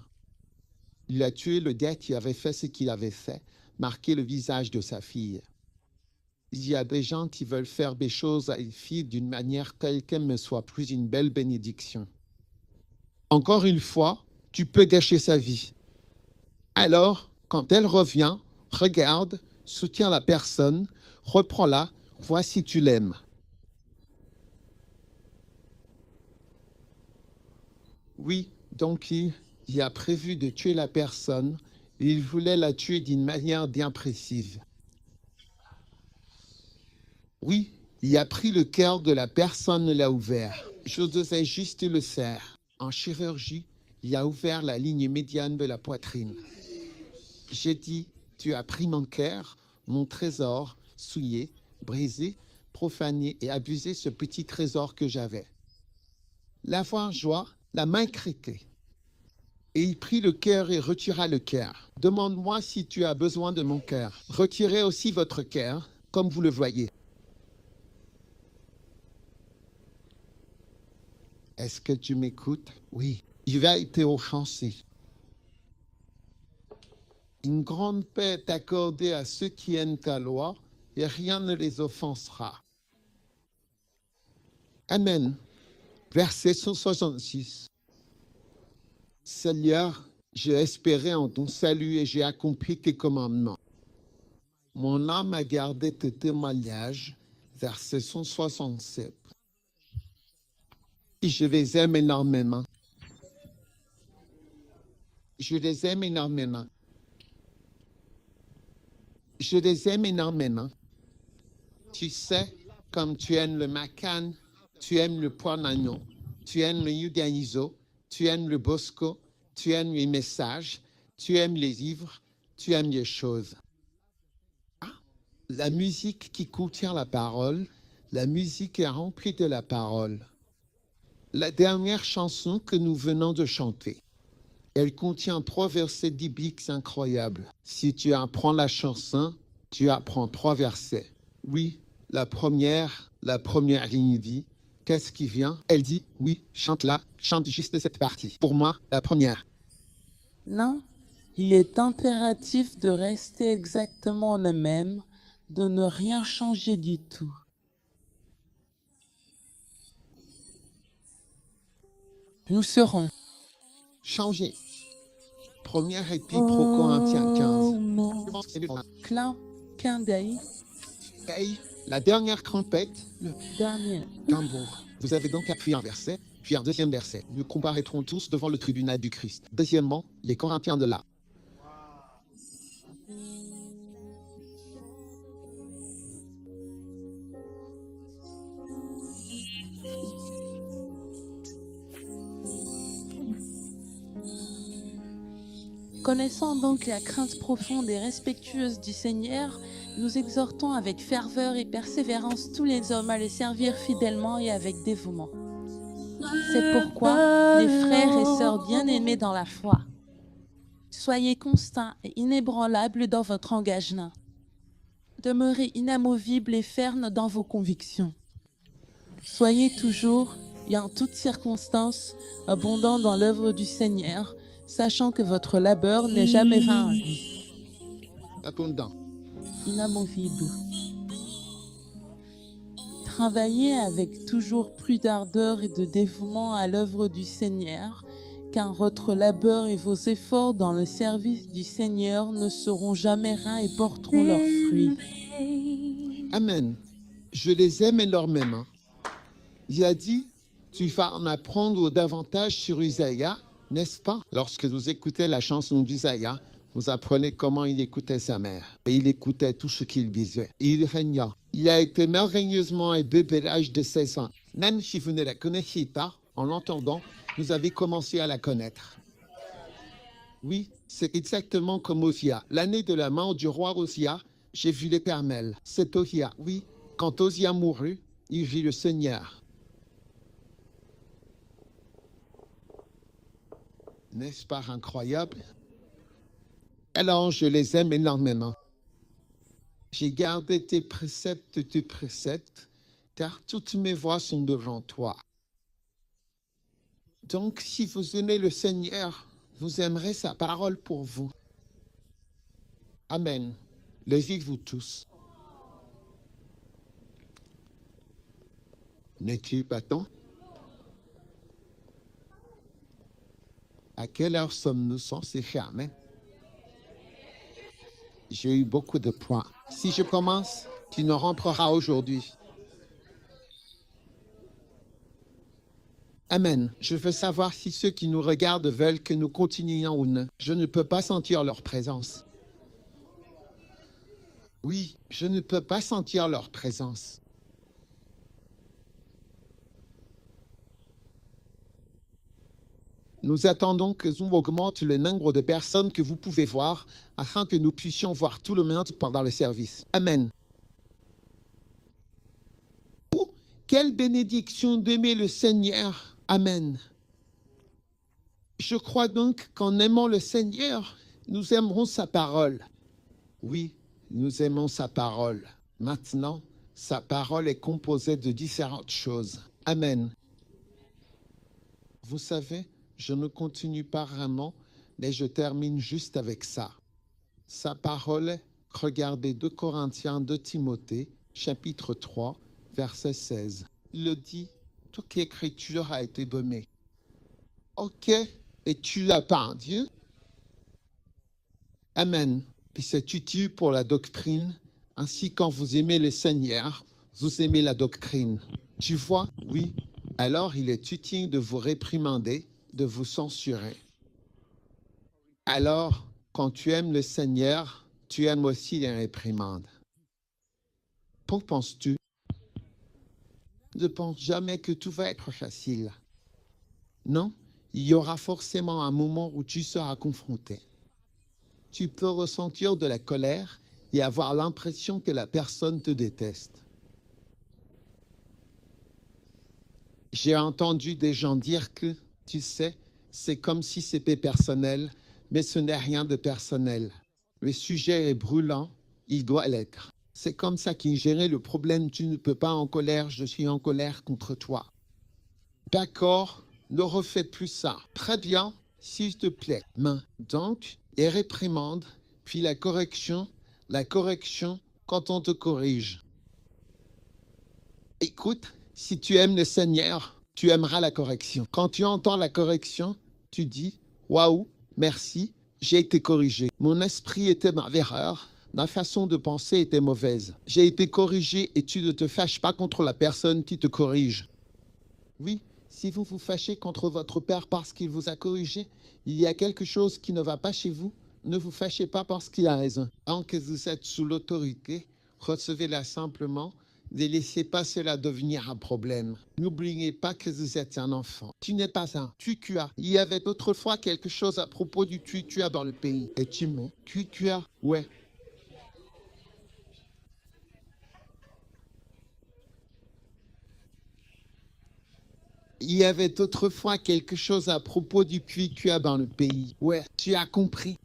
il a tué le gars qui avait fait ce qu'il avait fait, marqué le visage de sa fille. Il y a des gens qui veulent faire des choses à une fille d'une manière telle qu'elle ne soit plus une belle bénédiction. Encore une fois, tu peux gâcher sa vie. Alors, quand elle revient, regarde, soutiens la personne, reprends-la, vois si tu l'aimes. Oui, donc il a prévu de tuer la personne et il voulait la tuer d'une manière bien précise. Oui, il a pris le cœur de la personne et l'a ouvert. Je devais juste le serre. En chirurgie, il a ouvert la ligne médiane de la poitrine. J'ai dit, tu as pris mon cœur, mon trésor, souillé, brisé, profané et abusé ce petit trésor que j'avais. L'avoir joie, la main criquée. Et il prit le cœur et retira le cœur. Demande-moi si tu as besoin de mon cœur. Retirez aussi votre cœur, comme vous le voyez. Est-ce que tu m'écoutes? Oui. Il va être offensé. Une grande paix est accordée à ceux qui aiment ta loi et rien ne les offensera. Amen. Verset 166. Seigneur, j'ai espéré en ton salut et j'ai accompli tes commandements. Mon âme a gardé tes témoignages. Verset 167. Et je les aime énormément. Je les aime énormément. Je les aime énormément. Tu sais, comme tu aimes le macan, tu aimes le poids d'agneau, tu aimes le judaïso, tu aimes le bosco, tu aimes les messages, tu aimes les livres, tu aimes les choses. La musique qui contient la parole, la musique est remplie de la parole. La dernière chanson que nous venons de chanter, elle contient 3 versets bibliques incroyables. Si tu apprends la chanson, tu apprends 3 versets. Oui, la première ligne dit, qu'est-ce qui vient? Elle dit, oui, chante-la, chante juste cette partie. Pour moi, la première. Non, il est impératif de rester exactement le même, de ne rien changer du tout. Nous serons. Changer. Première épître aux Corinthiens 15. Clin d'œil, Hey, la dernière trompette, le dernier. tambour. Vous avez donc appris un verset, puis un deuxième verset. Nous comparaîtrons tous devant le tribunal du Christ. Deuxièmement, les Corinthiens de là. Connaissant donc la crainte profonde et respectueuse du Seigneur, nous exhortons avec ferveur et persévérance tous les hommes à le servir fidèlement et avec dévouement. C'est pourquoi, les frères et sœurs bien-aimés dans la foi, soyez constants et inébranlables dans votre engagement. Demeurez inamovibles et fermes dans vos convictions. Soyez toujours et en toutes circonstances abondants dans l'œuvre du Seigneur, sachant que votre labeur n'est jamais vain en lui. Abondant. Inamovible. Travaillez avec toujours plus d'ardeur et de dévouement à l'œuvre du Seigneur, car votre labeur et vos efforts dans le service du Seigneur ne seront jamais vains et porteront leurs fruits. Amen. Je les aime énormément. Il a dit, tu vas en apprendre davantage sur Isaïe, n'est-ce pas? Lorsque vous écoutez la chanson d'Isaïe, vous apprenez comment il écoutait sa mère. Et il écoutait tout ce qu'il disait. Et il régna. Il a été merveilleusement élevé à l'âge de 16 ans. Même si vous ne la connaissiez pas, en l'entendant, vous avez commencé à la connaître. Oui, c'est exactement comme Osia. L'année de la mort du roi Osia, j'ai vu l'Éternel. C'est Osia, oui. Quand Osia mourut, il vit le Seigneur. N'est-ce pas incroyable? Alors, je les aime énormément. J'ai gardé tes préceptes, car toutes mes voies sont devant toi. Donc, si vous aimez le Seigneur, vous aimerez sa parole pour vous. Amen. Levez-vous tous. N'es-tu pas temps? À quelle heure sommes-nous censés fermer? J'ai eu beaucoup de points. Si je commence, tu ne rentreras aujourd'hui. Amen. Je veux savoir si ceux qui nous regardent veulent que nous continuions ou non. Je ne peux pas sentir leur présence. Oui, je ne peux pas sentir leur présence. Nous attendons que Zoom augmente le nombre de personnes que vous pouvez voir afin que nous puissions voir tout le monde pendant le service. Amen. Oh, quelle bénédiction d'aimer le Seigneur. Amen. Je crois donc qu'en aimant le Seigneur, nous aimerons sa parole. Oui, nous aimons sa parole. Maintenant, sa parole est composée de différentes choses. Amen. Vous savez, Je ne continue pas vraiment, mais je termine juste avec ça. Sa parole, regardez 2 Corinthiens 2 Timothée, chapitre 3, verset 16. Il le dit, toute l'écriture a été donnée. Ok, et tu l'as pas, Dieu? Amen. Puis c'est utile pour la doctrine, ainsi quand vous aimez le Seigneur, vous aimez la doctrine. Tu vois? Oui. Alors il est utile de vous réprimander, de vous censurer. Alors, quand tu aimes le Seigneur, tu aimes aussi les réprimandes. Qu'en penses-tu? Ne pense jamais que tout va être facile. Non, il y aura forcément un moment où tu seras confronté. Tu peux ressentir de la colère et avoir l'impression que la personne te déteste. J'ai entendu des gens dire que, tu sais, c'est comme si c'était personnel, mais ce n'est rien de personnel. Le sujet est brûlant, il doit l'être. C'est comme ça qu'il gérait le problème. Tu ne peux pas en colère, je suis en colère contre toi. D'accord, ne refais plus ça. Très bien, s'il te plaît. Donc, les réprimandes, puis la correction quand on te corrige. Écoute, si tu aimes le Seigneur, tu aimeras la correction. Quand tu entends la correction, tu dis, waouh, merci, j'ai été corrigé. Mon esprit était ma erreur. Ma façon de penser était mauvaise. J'ai été corrigé et tu ne te fâches pas contre la personne qui te corrige. Oui, si vous vous fâchez contre votre père parce qu'il vous a corrigé, il y a quelque chose qui ne va pas chez vous. Ne vous fâchez pas parce qu'il a raison. Tant que vous êtes sous l'autorité, recevez-la simplement. Ne laissez pas cela devenir un problème. N'oubliez pas que vous êtes un enfant. Tu n'es pas un tutua. Il y avait autrefois quelque chose à propos du tutua dans le pays. Et tu mens. Tutua, ouais. Il y avait autrefois quelque chose à propos du tutua dans le pays. Ouais, tu as compris.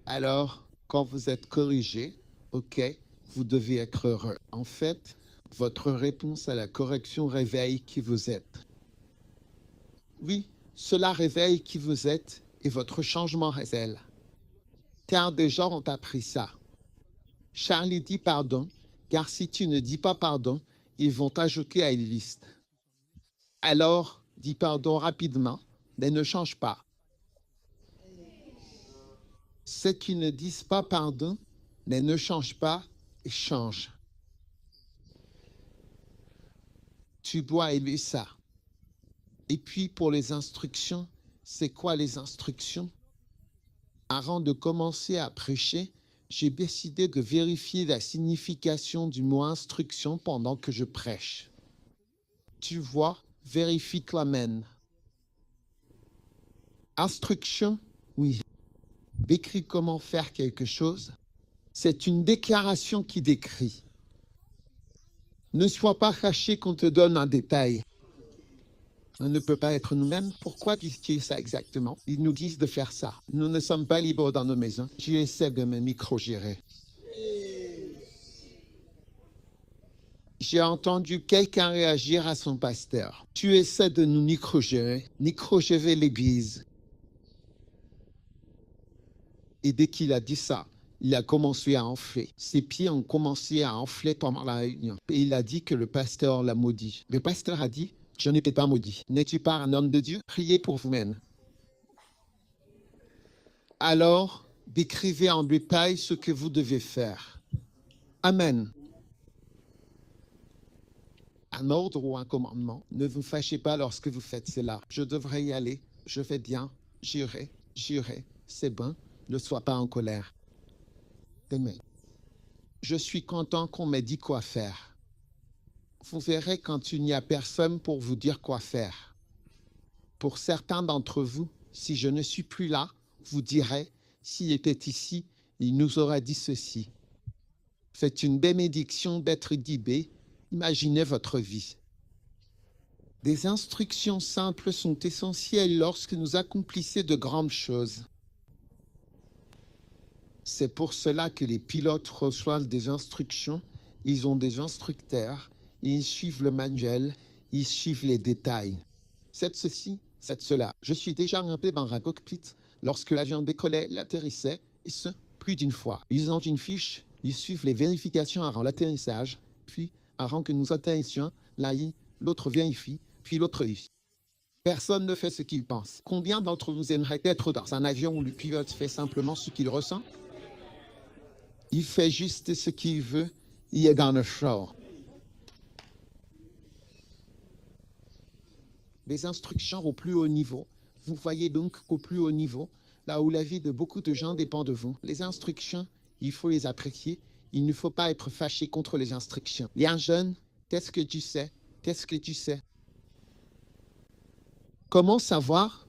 Alors, quand vous êtes corrigé, ok, vous devez être heureux. En fait, votre réponse à la correction réveille qui vous êtes. Oui, cela réveille qui vous êtes et votre changement révèle. Car des gens ont appris ça. Charlie dit pardon, car si tu ne dis pas pardon, ils vont t'ajouter à une liste. Alors, dis pardon rapidement, mais ne change pas. Ceux qui ne disent pas pardon, mais ne changent pas, et changent. Tu dois aimer ça. Et puis pour les instructions, c'est quoi les instructions? Avant de commencer à prêcher, j'ai décidé de vérifier la signification du mot instruction pendant que je prêche. Tu vois, vérifie toi-même. Instruction, oui. Décrit comment faire quelque chose. C'est une déclaration qui décrit. Ne sois pas fâché qu'on te donne un détail. On ne peut pas être nous-mêmes. Pourquoi disent-ils ça exactement? Ils nous disent de faire ça. Nous ne sommes pas libres dans nos maisons. Tu essaies de me micro-gérer. J'ai entendu quelqu'un réagir à son pasteur. Tu essaies de nous micro-gérer l'église. Et dès qu'il a dit ça, il a commencé à enfler. Ses pieds ont commencé à enfler pendant la réunion. Et il a dit que le pasteur l'a maudit. Le pasteur a dit, je n'étais pas maudit. N'es-tu pas un homme de Dieu? Priez pour vous-même. Alors, décrivez en détail ce que vous devez faire. Amen. Un ordre ou un commandement. Ne vous fâchez pas lorsque vous faites cela. Je devrais y aller. Je vais bien. J'irai. C'est bon. Ne sois pas en colère. Amen. Je suis content qu'on m'ait dit quoi faire. Vous verrez quand il n'y a personne pour vous dire quoi faire. Pour certains d'entre vous, si je ne suis plus là, vous direz, s'il était ici, il nous aurait dit ceci. C'est une bénédiction d'être guidé. Imaginez votre vie. Des instructions simples sont essentielles lorsque nous accomplissons de grandes choses. C'est pour cela que les pilotes reçoivent des instructions, ils ont des instructeurs, ils suivent le manuel, ils suivent les détails. C'est ceci, C'est cela. Je suis déjà monté dans un cockpit lorsque l'avion décollait, l'atterrissait, et ce, plus d'une fois. Ils ont une fiche, ils suivent les vérifications avant l'atterrissage, puis, avant que nous atterrissions, l'autre vérifie, puis l'autre ici. Personne ne fait ce qu'il pense. Combien d'entre vous aimeraient être dans un avion où le pilote fait simplement ce qu'il ressent? Il fait juste ce qu'il veut, il est dans le show. Les instructions au plus haut niveau. Vous voyez donc qu'au plus haut niveau, là où la vie de beaucoup de gens dépend de vous, les instructions, il faut les apprécier. Il ne faut pas être fâché contre les instructions. Bien jeune, qu'est-ce que tu sais? Qu'est-ce que tu sais? Comment savoir?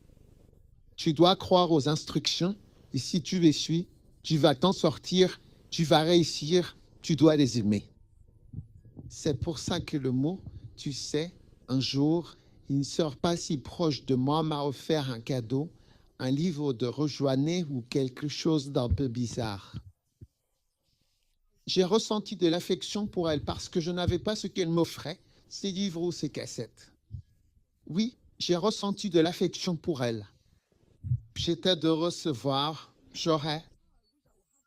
Tu dois croire aux instructions et si tu les suis, tu vas t'en sortir, tu vas réussir, tu dois les aimer. C'est pour ça que le mot « tu sais », un jour, une sœur pas si proche de moi m'a offert un cadeau, un livre de Rejoignez ou quelque chose d'un peu bizarre. J'ai ressenti de l'affection pour elle parce que je n'avais pas ce qu'elle m'offrait, ses livres ou ses cassettes. Oui, j'ai ressenti de l'affection pour elle. J'étais de recevoir, j'aurais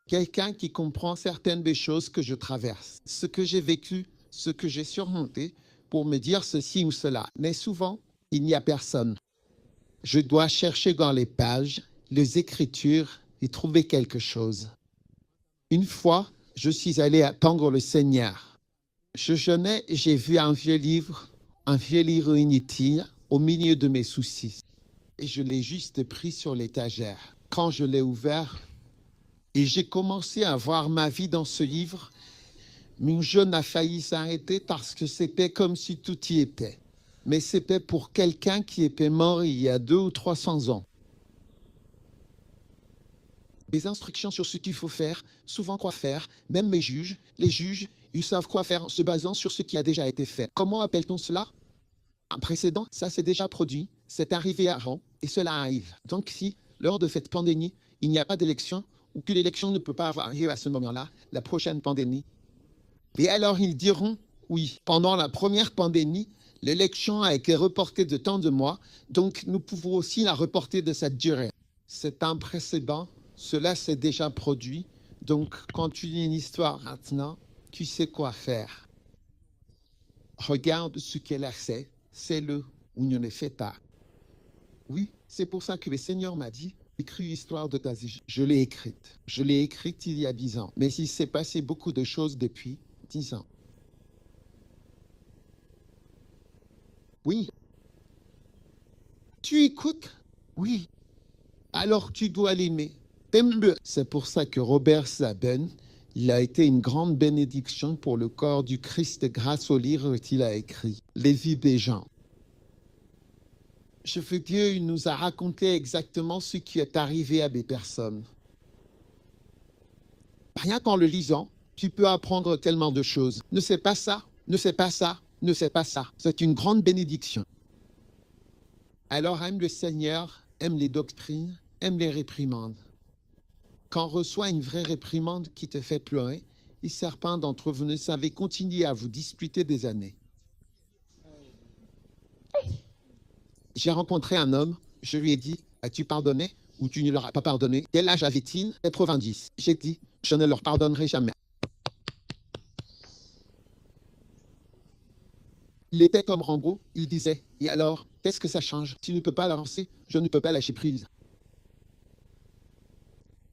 quelqu'un qui comprend certaines des choses que je traverse, ce que j'ai vécu, ce que j'ai surmonté, pour me dire ceci ou cela. Mais souvent, il n'y a personne. Je dois chercher dans les pages, les écritures et trouver quelque chose. Une fois, je suis allé attendre le Seigneur. Je jeûnais et j'ai vu un vieux livre inutile, au milieu de mes soucis. Et je l'ai juste pris sur l'étagère. Quand je l'ai ouvert, et j'ai commencé à voir ma vie dans ce livre, mon jeûne a failli s'arrêter parce que c'était comme si tout y était. Mais c'était pour quelqu'un qui était mort il y a 200 ou 300 ans. Les instructions sur ce qu'il faut faire, souvent quoi faire, même les juges, ils savent quoi faire en se basant sur ce qui a déjà été fait. Comment appelle-t-on cela? Un précédent, ça s'est déjà produit, c'est arrivé avant, et cela arrive. Donc si, lors de cette pandémie, il n'y a pas d'élection, ou que l'élection ne peut pas avoir lieu à ce moment-là, la prochaine pandémie, et alors ils diront, oui, pendant la première pandémie, l'élection a été reportée de tant de mois, donc nous pouvons aussi la reporter de cette durée. C'est un précédent, cela s'est déjà produit, donc quand tu lis une histoire maintenant, tu sais quoi faire. Regarde ce qu'elle a fait, c'est-le ou ne le fais pas. Oui, c'est pour ça que le Seigneur m'a dit, écris l'histoire de ta vie. Je l'ai écrite. Je l'ai écrite il y a 10 ans. Mais il s'est passé beaucoup de choses depuis 10 ans. Oui. Tu écoutes? Oui. Alors tu dois l'aimer. T'aimes-le. C'est pour ça que Robert Sabin, il a été une grande bénédiction pour le corps du Christ grâce au livre qu'il a écrit, Les vies des gens. Je veux Dieu, il nous a raconté exactement ce qui est arrivé à des personnes. Rien qu'en le lisant, tu peux apprendre tellement de choses. Ne sais pas ça, ne sais pas ça, ne sais pas ça. C'est une grande bénédiction. Alors aime le Seigneur, aime les doctrines, aime les réprimandes. Quand on reçoit une vraie réprimande qui te fait pleurer, et certains d'entre vous ne savez continuer à vous disputer des années. J'ai rencontré un homme, je lui ai dit, as-tu pardonné ou tu ne leur as pas pardonné? Quel âge avait-il? 90. J'ai dit, je ne leur pardonnerai jamais. Il était comme Rambo, il disait, et alors, qu'est-ce que ça change? Tu ne peux pas lancer, je ne peux pas lâcher prise.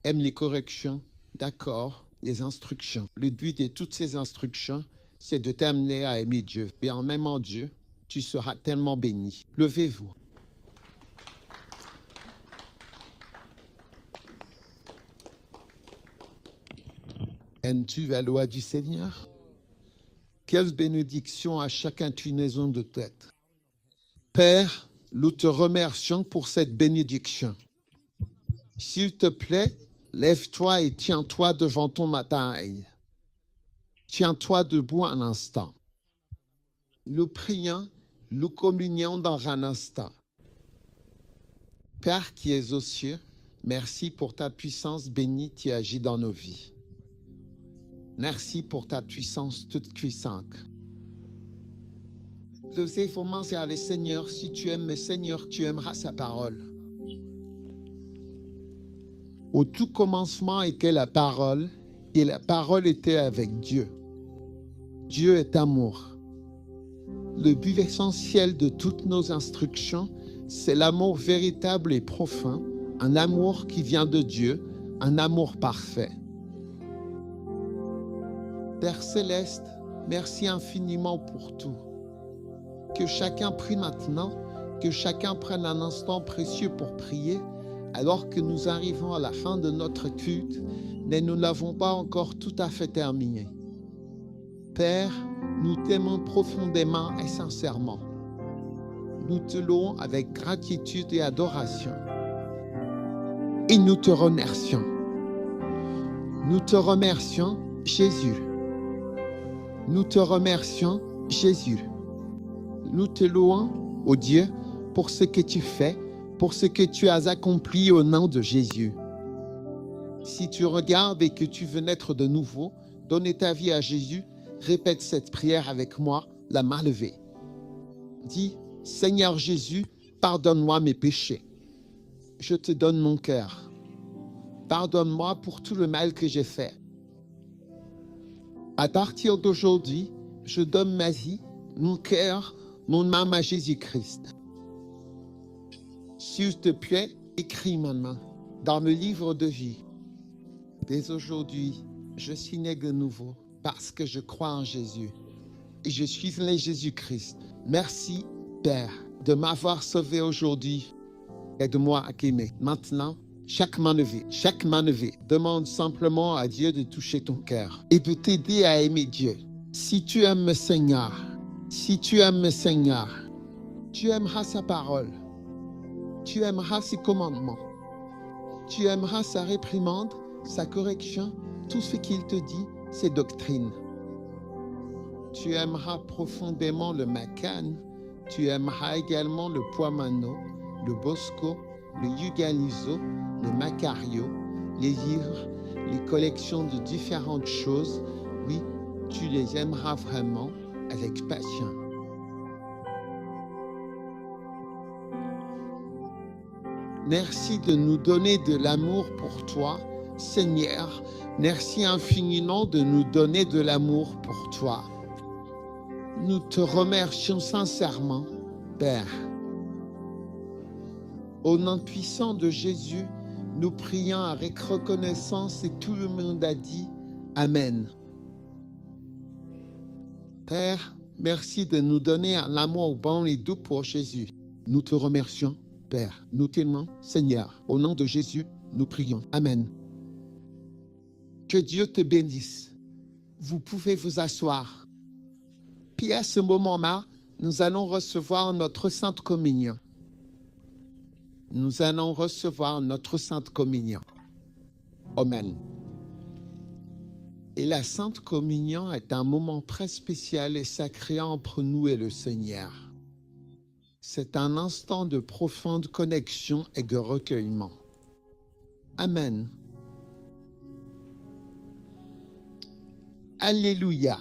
Aime les corrections, d'accord, les instructions. Le but de toutes ces instructions, c'est de t'amener à aimer Dieu. Et en aimant Dieu, tu seras tellement béni. Levez-vous. Aimes-tu la loi du Seigneur? Quelle bénédiction à chaque inclinaison de tête. Père, nous te remercions pour cette bénédiction. S'il te plaît, lève-toi et tiens-toi devant ton matin. Tiens-toi debout un instant. Nous prions, nous communions dans un instant. Père qui es aux cieux, merci pour ta puissance bénie qui agit dans nos vies. Merci pour ta puissance toute puissante. Levez vos mains vers le Seigneur. Si tu aimes le Seigneur, tu aimeras sa parole. Au tout commencement était la parole, et la parole était avec Dieu. Dieu est amour. Le but essentiel de toutes nos instructions, c'est l'amour véritable et profond, un amour qui vient de Dieu, un amour parfait. Père céleste, merci infiniment pour tout. Que chacun prie maintenant, que chacun prenne un instant précieux pour prier, alors que nous arrivons à la fin de notre culte, mais nous n'avons pas encore tout à fait terminé. Père, nous t'aimons profondément et sincèrement. Nous te louons avec gratitude et adoration. Et nous te remercions. Nous te remercions, Jésus. Nous te remercions, Jésus. Nous te louons, ô Dieu, pour ce que tu fais, pour ce que tu as accompli au nom de Jésus. Si tu regardes et que tu veux naître de nouveau, donner ta vie à Jésus, répète cette prière avec moi, la main levée. Dis, Seigneur Jésus, pardonne-moi mes péchés. Je te donne mon cœur. Pardonne-moi pour tout le mal que j'ai fait. À partir d'aujourd'hui, je donne ma vie, mon cœur, mon âme à Jésus-Christ. S'il te plaît, écris mon nom dans le livre de vie. Dès aujourd'hui, je suis né de nouveau parce que je crois en Jésus. Et je suis né Jésus-Christ. Merci, Père, de m'avoir sauvé aujourd'hui et de moi accueillir. Maintenant, chaque main levée, demande simplement à Dieu de toucher ton cœur et de t'aider à aimer Dieu. Si tu aimes le Seigneur, tu aimeras sa parole, tu aimeras ses commandements, tu aimeras sa réprimande, sa correction, tout ce qu'il te dit, ses doctrines. Tu aimeras profondément le Macan, tu aimeras également le Poimano, le Bosco, le Yugalizo, le Macario, les livres, les collections de différentes choses. Oui, tu les aimeras vraiment avec passion. Merci de nous donner de l'amour pour toi, Seigneur. Merci infiniment de nous donner de l'amour pour toi. Nous te remercions sincèrement, Père. Au nom puissant de Jésus, nous prions avec reconnaissance et tout le monde a dit Amen. Père, merci de nous donner un amour bon et doux pour Jésus. Nous te remercions, Père. Nous t'aimons, Seigneur. Au nom de Jésus, nous prions. Amen. Que Dieu te bénisse. Vous pouvez vous asseoir. Puis à ce moment-là, nous allons recevoir notre Sainte Communion. Nous allons recevoir notre Sainte Communion. Amen. Et la Sainte Communion est un moment très spécial et sacré entre nous et le Seigneur. C'est un instant de profonde connexion et de recueillement. Amen. Alléluia.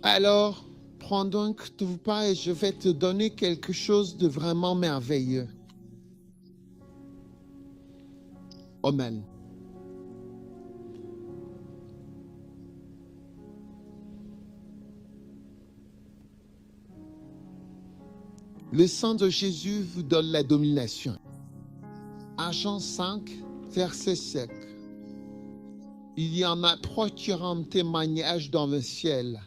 Alors, prends donc tout pas et je vais te donner quelque chose de vraiment merveilleux. Amen. Le sang de Jésus vous donne la domination. À Jean 5, verset 7. Il y en a 3 qui rendent témoignage dans le ciel.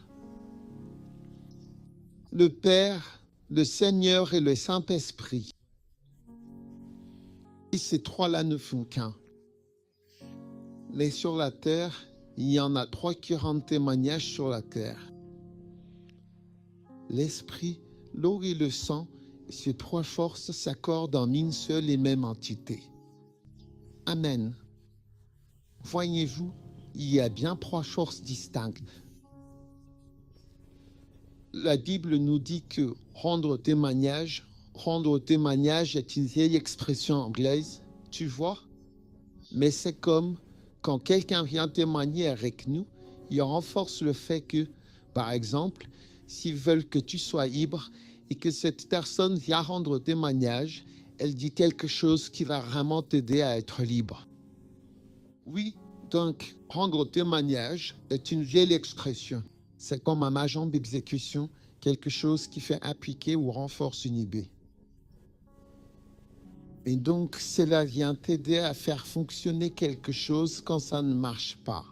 Le Père, le Seigneur et le Saint-Esprit. Et ces 3-là ne font qu'un. Mais sur la terre, il y en a 3 qui rendent témoignage sur la terre. L'Esprit, l'eau et le sang, ces 3 forces s'accordent en une seule et même entité. Amen. Voyez-vous, il y a bien 3 forces distinctes. La Bible nous dit que rendre témoignage est une vieille expression anglaise, tu vois, mais c'est comme quand quelqu'un vient témoigner avec nous, il renforce le fait que, par exemple, s'ils veulent que tu sois libre et que cette personne vient rendre témoignage, elle dit quelque chose qui va vraiment t'aider à être libre. Oui, donc, rendre témoignage est une vieille expression. C'est comme un agent d'exécution, quelque chose qui fait appliquer ou renforce une idée. Et donc, cela vient t'aider à faire fonctionner quelque chose quand ça ne marche pas.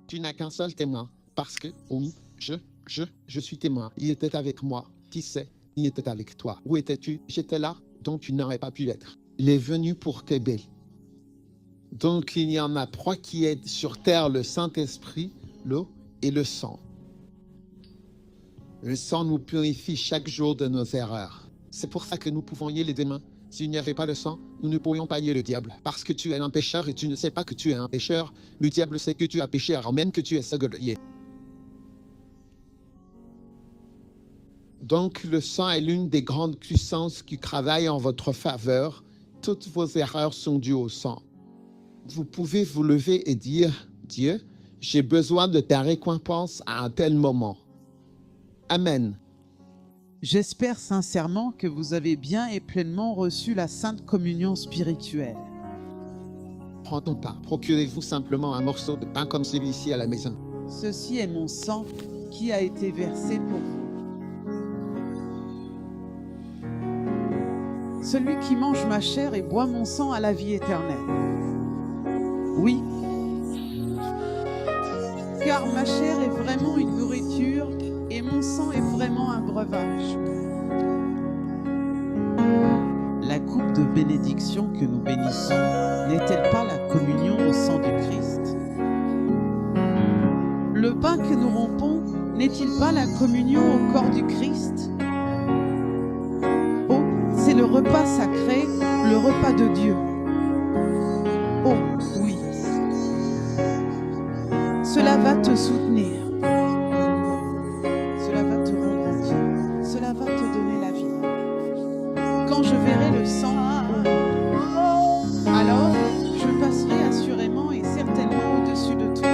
Tu n'as qu'un seul témoin, parce que, oui, je suis témoin. Il était avec moi. Qui sait, il était avec toi. Où étais-tu? J'étais là, donc tu n'aurais pas pu être. Il est venu pour t'aider. Donc, il y en a 3 qui aident sur terre: le Saint-Esprit, l'eau et le sang. Le sang nous purifie chaque jour de nos erreurs. C'est pour ça que nous pouvons lier les deux mains. S'il n'y avait pas le sang, nous ne pourrions pas lier le diable. Parce que tu es un pécheur et tu ne sais pas que tu es un pécheur. Le diable sait que tu as péché alors même que tu es seul. Donc, le sang est l'une des grandes puissances qui travaillent en votre faveur. Toutes vos erreurs sont dues au sang. Vous pouvez vous lever et dire: Dieu, j'ai besoin de ta récompense à un tel moment. Amen. J'espère sincèrement que vous avez bien et pleinement reçu la Sainte Communion spirituelle. Prends ton pain. Procurez-vous simplement un morceau de pain comme celui-ci à la maison. Ceci est mon sang qui a été versé pour vous. Celui qui mange ma chair et boit mon sang a la vie éternelle. Oui, car ma chair est vraiment une nourriture et mon sang est vraiment un breuvage. La coupe de bénédiction que nous bénissons n'est-elle pas la communion au sang du Christ? Le pain que nous rompons n'est-il pas la communion au corps du Christ? Oh, c'est le repas sacré, le repas de Dieu. Oh, oui. Cela va te soutenir. Cela va te rendre. Cela va te donner la vie. Quand je verrai le sang, alors je passerai assurément et certainement au-dessus de toi.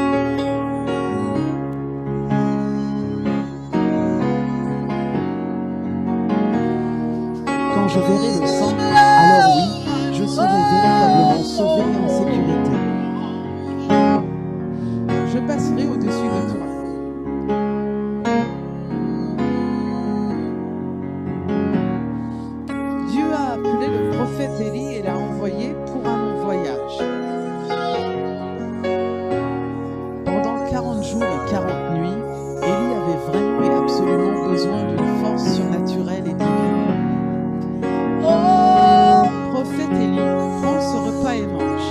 Quand je verrai le sang, alors oui, je serai véritablement sauvé et en sécurité. Je passerai au-dessus de toi. Dieu a appelé le prophète Élie et l'a envoyé pour un long voyage. Pendant 40 jours et 40 nuits, Élie avait vraiment et absolument besoin d'une force surnaturelle et divine. Prophète Élie, prends ce repas et mange.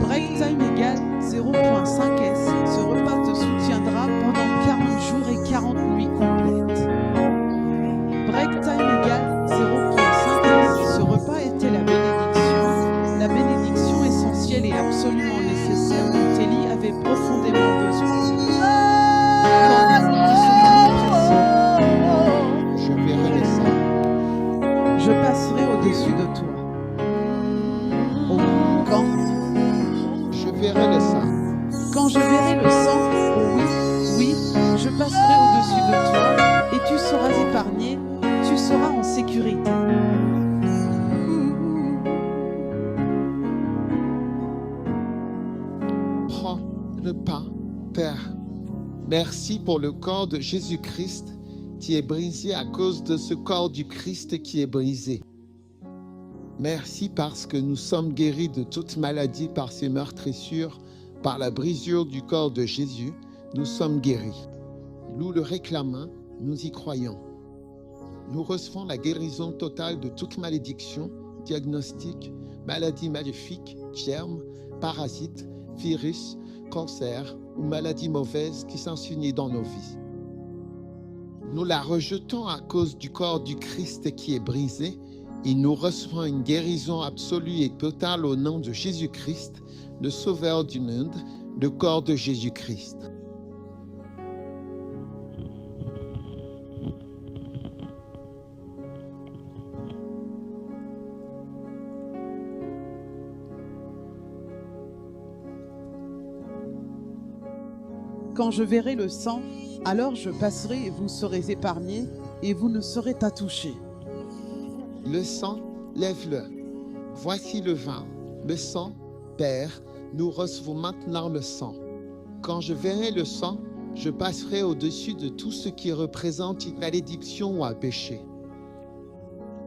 Break time égale 0.5 S. Ce repas te soutiendra pendant 40 jours et 40 nuits complètes. Break time égale 0.5 S. Ce repas était la bénédiction essentielle et absolument nécessaire dont Élie avait profondément besoin. Qu'en ce moment précis, Je verrai le sang. je passerai au-dessus de toi. Oh, quand Je verrai le sang. Quand je verrai le sang, oui, je passerai au-dessus de toi et tu seras épargné, tu seras en sécurité. Prends le pain, Père. Merci pour le corps de Jésus-Christ qui est brisé à cause de ce corps du Christ qui est brisé. Merci parce que nous sommes guéris de toute maladie par ces meurtrissures, par la brisure du corps de Jésus, nous sommes guéris. Nous le réclamons, nous y croyons. Nous recevons la guérison totale de toute malédiction, diagnostic, maladie maléfique, germes, parasites, virus, cancer ou maladie mauvaise qui s'insinue dans nos vies. Nous la rejetons à cause du corps du Christ qui est brisé et nous recevons une guérison absolue et totale au nom de Jésus-Christ, le Sauveur du monde, le corps de Jésus-Christ. Quand je verrai le sang, Alors je passerai et vous serez épargnés, et vous ne serez pas touchés. Le sang, lève-le. Voici le vin. Le sang, Père, nous recevons maintenant le sang. Quand je verrai le sang, je passerai au-dessus de tout ce qui représente une malédiction ou un péché.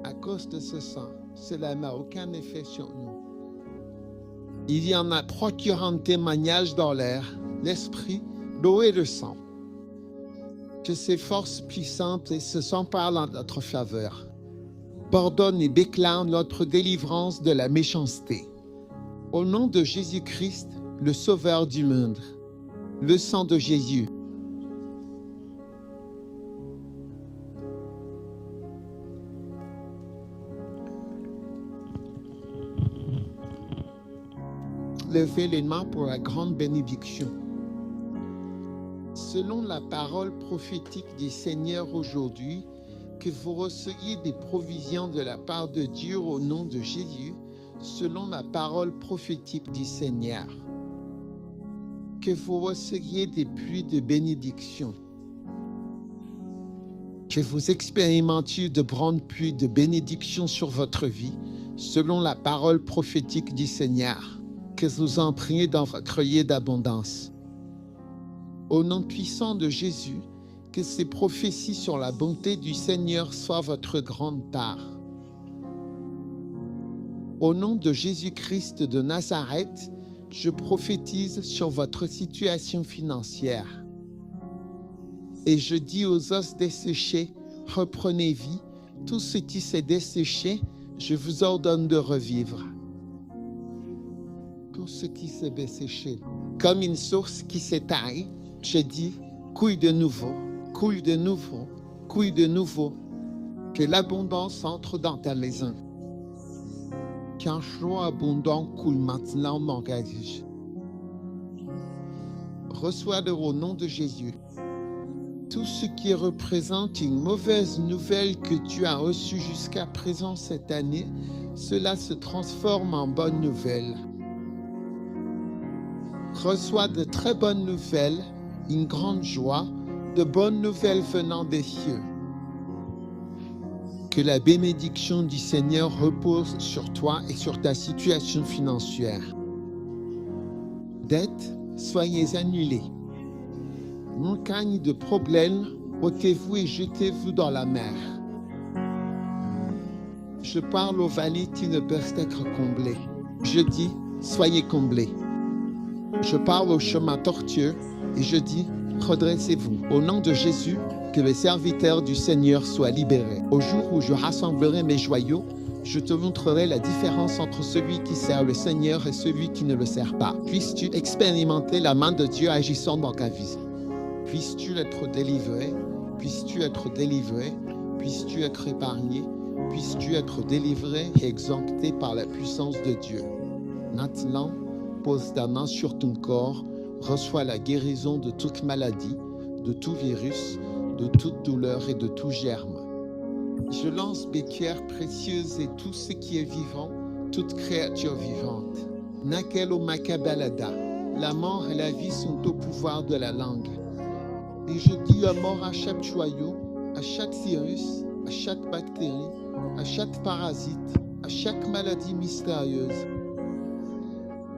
À cause de ce sang, cela n'a aucun effet sur nous. Il y en a trois qui rendent témoignage dans l'air, l'esprit, l'eau et le sang. Que ces forces puissantes se s'emparent en notre faveur. Pardonne et déclare notre délivrance de la méchanceté. Au nom de Jésus-Christ, le Sauveur du monde, le sang de Jésus. Levez les mains pour la grande bénédiction. Selon la parole prophétique du Seigneur aujourd'hui, que vous receviez des provisions de la part de Dieu au nom de Jésus, selon la parole prophétique du Seigneur. Que vous receviez des pluies de bénédiction. Que vous expérimentiez de grandes pluies de bénédiction sur votre vie, selon la parole prophétique du Seigneur. Que vous en priez dans votre œillet d'abondance. Au nom puissant de Jésus, que ces prophéties sur la bonté du Seigneur soient votre grande part. Au nom de Jésus-Christ de Nazareth, je prophétise sur votre situation financière. Et je dis aux os desséchés, reprenez vie. Tout ce qui s'est desséché, je vous ordonne de revivre. Tout ce qui s'est desséché, comme une source qui s'est tarie, je dis, coule de nouveau, coule de nouveau, coule de nouveau. Que l'abondance entre dans ta maison. Qu'un flot abondant coule maintenant dans ta vie. Reçois-le au nom de Jésus. Tout ce qui représente une mauvaise nouvelle que tu as reçue jusqu'à présent cette année, cela se transforme en bonne nouvelle. Reçois de très bonnes nouvelles, une grande joie, de bonnes nouvelles venant des cieux. Que la bénédiction du Seigneur repose sur toi et sur ta situation financière. Dettes, soyez annulées. Montagne de problèmes, ôtez-vous et jetez-vous dans la mer. Je parle aux vallées qui ne peuvent être comblées. Je dis, soyez comblés. Je parle aux chemins tortueux et je dis, redressez-vous. Au nom de Jésus, que les serviteurs du Seigneur soient libérés. Au jour où je rassemblerai mes joyaux, je te montrerai la différence entre celui qui sert le Seigneur et celui qui ne le sert pas. Puisses-tu expérimenter la main de Dieu agissant dans ta vie. Puisses-tu être délivré, puisses-tu être délivré, puisses-tu être épargné, puisses-tu être délivré et exempté par la puissance de Dieu. Maintenant, pose ta main sur ton corps, reçois la guérison de toute maladie, de tout virus, de toute douleur et de tout germe. Je lance mes pierres précieuses et tout ce qui est vivant, toute créature vivante. Nakelo Makabalada, la mort et la vie sont au pouvoir de la langue. Et je dis à mort à chaque joyau, à chaque virus, à chaque bactérie, à chaque parasite, à chaque maladie mystérieuse.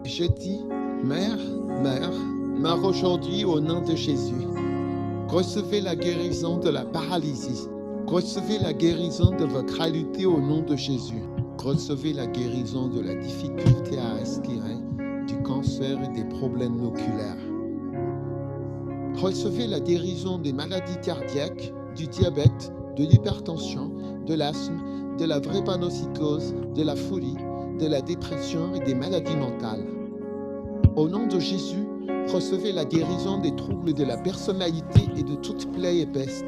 Je dis, mère aujourd'hui au nom de Jésus. Recevez la guérison de la paralysie. Recevez la guérison de votre réalité au nom de Jésus. Recevez la guérison de la difficulté à respirer, du cancer et des problèmes oculaires. Recevez la guérison des maladies cardiaques, du diabète, de l'hypertension, de l'asthme, de la drépanocytose, de la folie, de la dépression et des maladies mentales. Au nom de Jésus, recevez la guérison des troubles de la personnalité et de toute plaie et peste.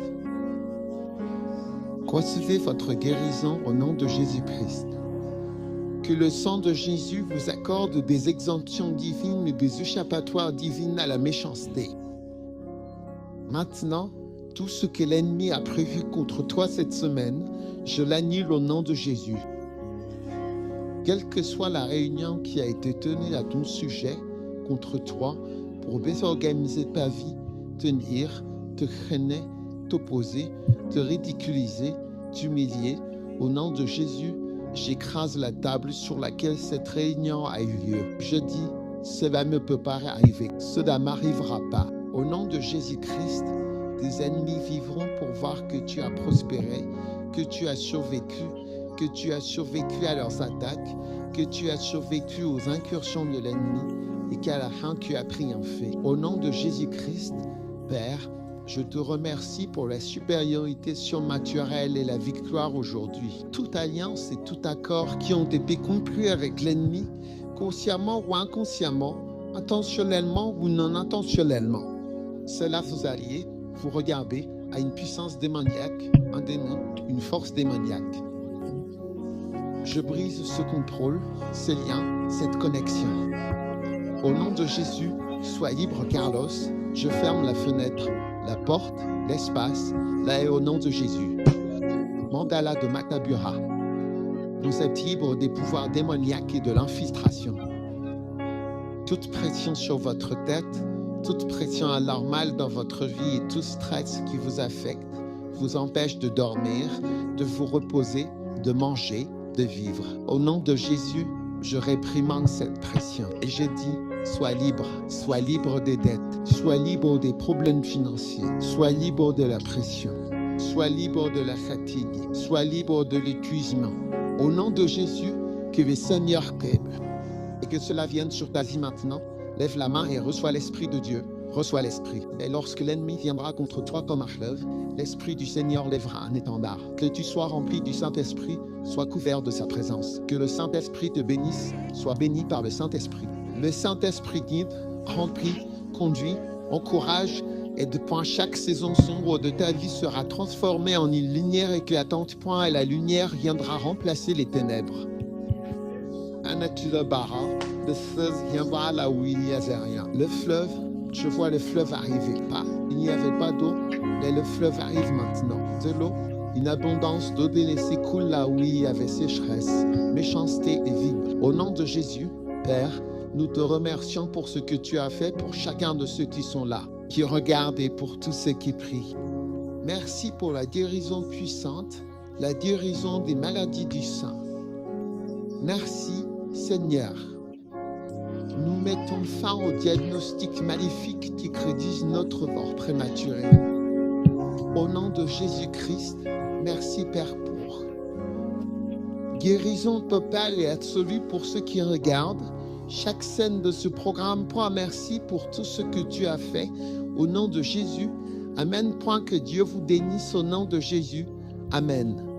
Recevez votre guérison au nom de Jésus-Christ. Que le sang de Jésus vous accorde des exemptions divines et des échappatoires divines à la méchanceté. Maintenant, tout ce que l'ennemi a prévu contre toi cette semaine, je l'annule au nom de Jésus. Quelle que soit la réunion qui a été tenue à ton sujet contre toi pour désorganiser ta vie, tenir, te freiner, t'opposer, te ridiculiser, t'humilier. Au nom de Jésus, j'écrase la table sur laquelle cette réunion a eu lieu. Je dis, cela ne peut pas arriver, cela ne m'arrivera pas. Au nom de Jésus-Christ, tes ennemis vivront pour voir que tu as prospéré, que tu as survécu à leurs attaques, que tu as survécu aux incursions de l'ennemi et qu'à la fin tu as triomphé. Au nom de Jésus-Christ, Père, je te remercie pour la supériorité surnaturelle et la victoire aujourd'hui. Toute alliance et tout accord qui ont été conclus avec l'ennemi, consciemment ou inconsciemment, intentionnellement ou non intentionnellement. Cela vous alliez, vous regardez à une puissance démoniaque, un démon, une force démoniaque. Je brise ce contrôle, ces liens, cette connexion. Au nom de Jésus, sois libre Carlos, je ferme la fenêtre, la porte, l'espace, là est au nom de Jésus. Mandala de Matabura. Vous êtes libre des pouvoirs démoniaques et de l'infiltration. Toute pression sur votre tête, toute pression anormale dans votre vie et tout stress qui vous affecte vous empêche de dormir, de vous reposer, de manger, de vivre. Au nom de Jésus, je réprimande cette pression et je dis, sois libre des dettes, sois libre des problèmes financiers, sois libre de la pression, sois libre de la fatigue, sois libre de l'épuisement. Au nom de Jésus, que le Seigneur t'aide et que cela vienne sur ta vie maintenant. Lève la main et reçois l'Esprit de Dieu. Reçois l'Esprit. Et lorsque l'ennemi viendra contre toi comme un fleuve, l'Esprit du Seigneur lèvera un étendard. Que tu sois rempli du Saint-Esprit, sois couvert de sa présence. Que le Saint-Esprit te bénisse, sois béni par le Saint-Esprit. Le Saint-Esprit guide, remplit, conduit, encourage et depuis chaque saison sombre de ta vie sera transformée en une lumière éclatante, point et la lumière viendra remplacer les ténèbres. Anatula Bara, le fleuve viendra là où il n'y avait rien. Le fleuve, je vois le fleuve arriver. Pas, il n'y avait pas d'eau, mais le fleuve arrive maintenant. De l'eau, une abondance d'eau délaissée coule là où il y avait sécheresse, méchanceté et vide. Au nom de Jésus, Père, nous te remercions pour ce que tu as fait pour chacun de ceux qui sont là, qui regardent et pour tous ceux qui prient. Merci pour la guérison puissante, la guérison des maladies du sang. Merci, Seigneur. Nous mettons fin au diagnostic maléfique qui rédige notre mort prématurée. Au nom de Jésus-Christ, merci Père pour guérison totale et absolue pour ceux qui regardent chaque scène de ce programme. Point merci pour tout ce que tu as fait. Au nom de Jésus, Amen. Point que Dieu vous bénisse au nom de Jésus. Amen.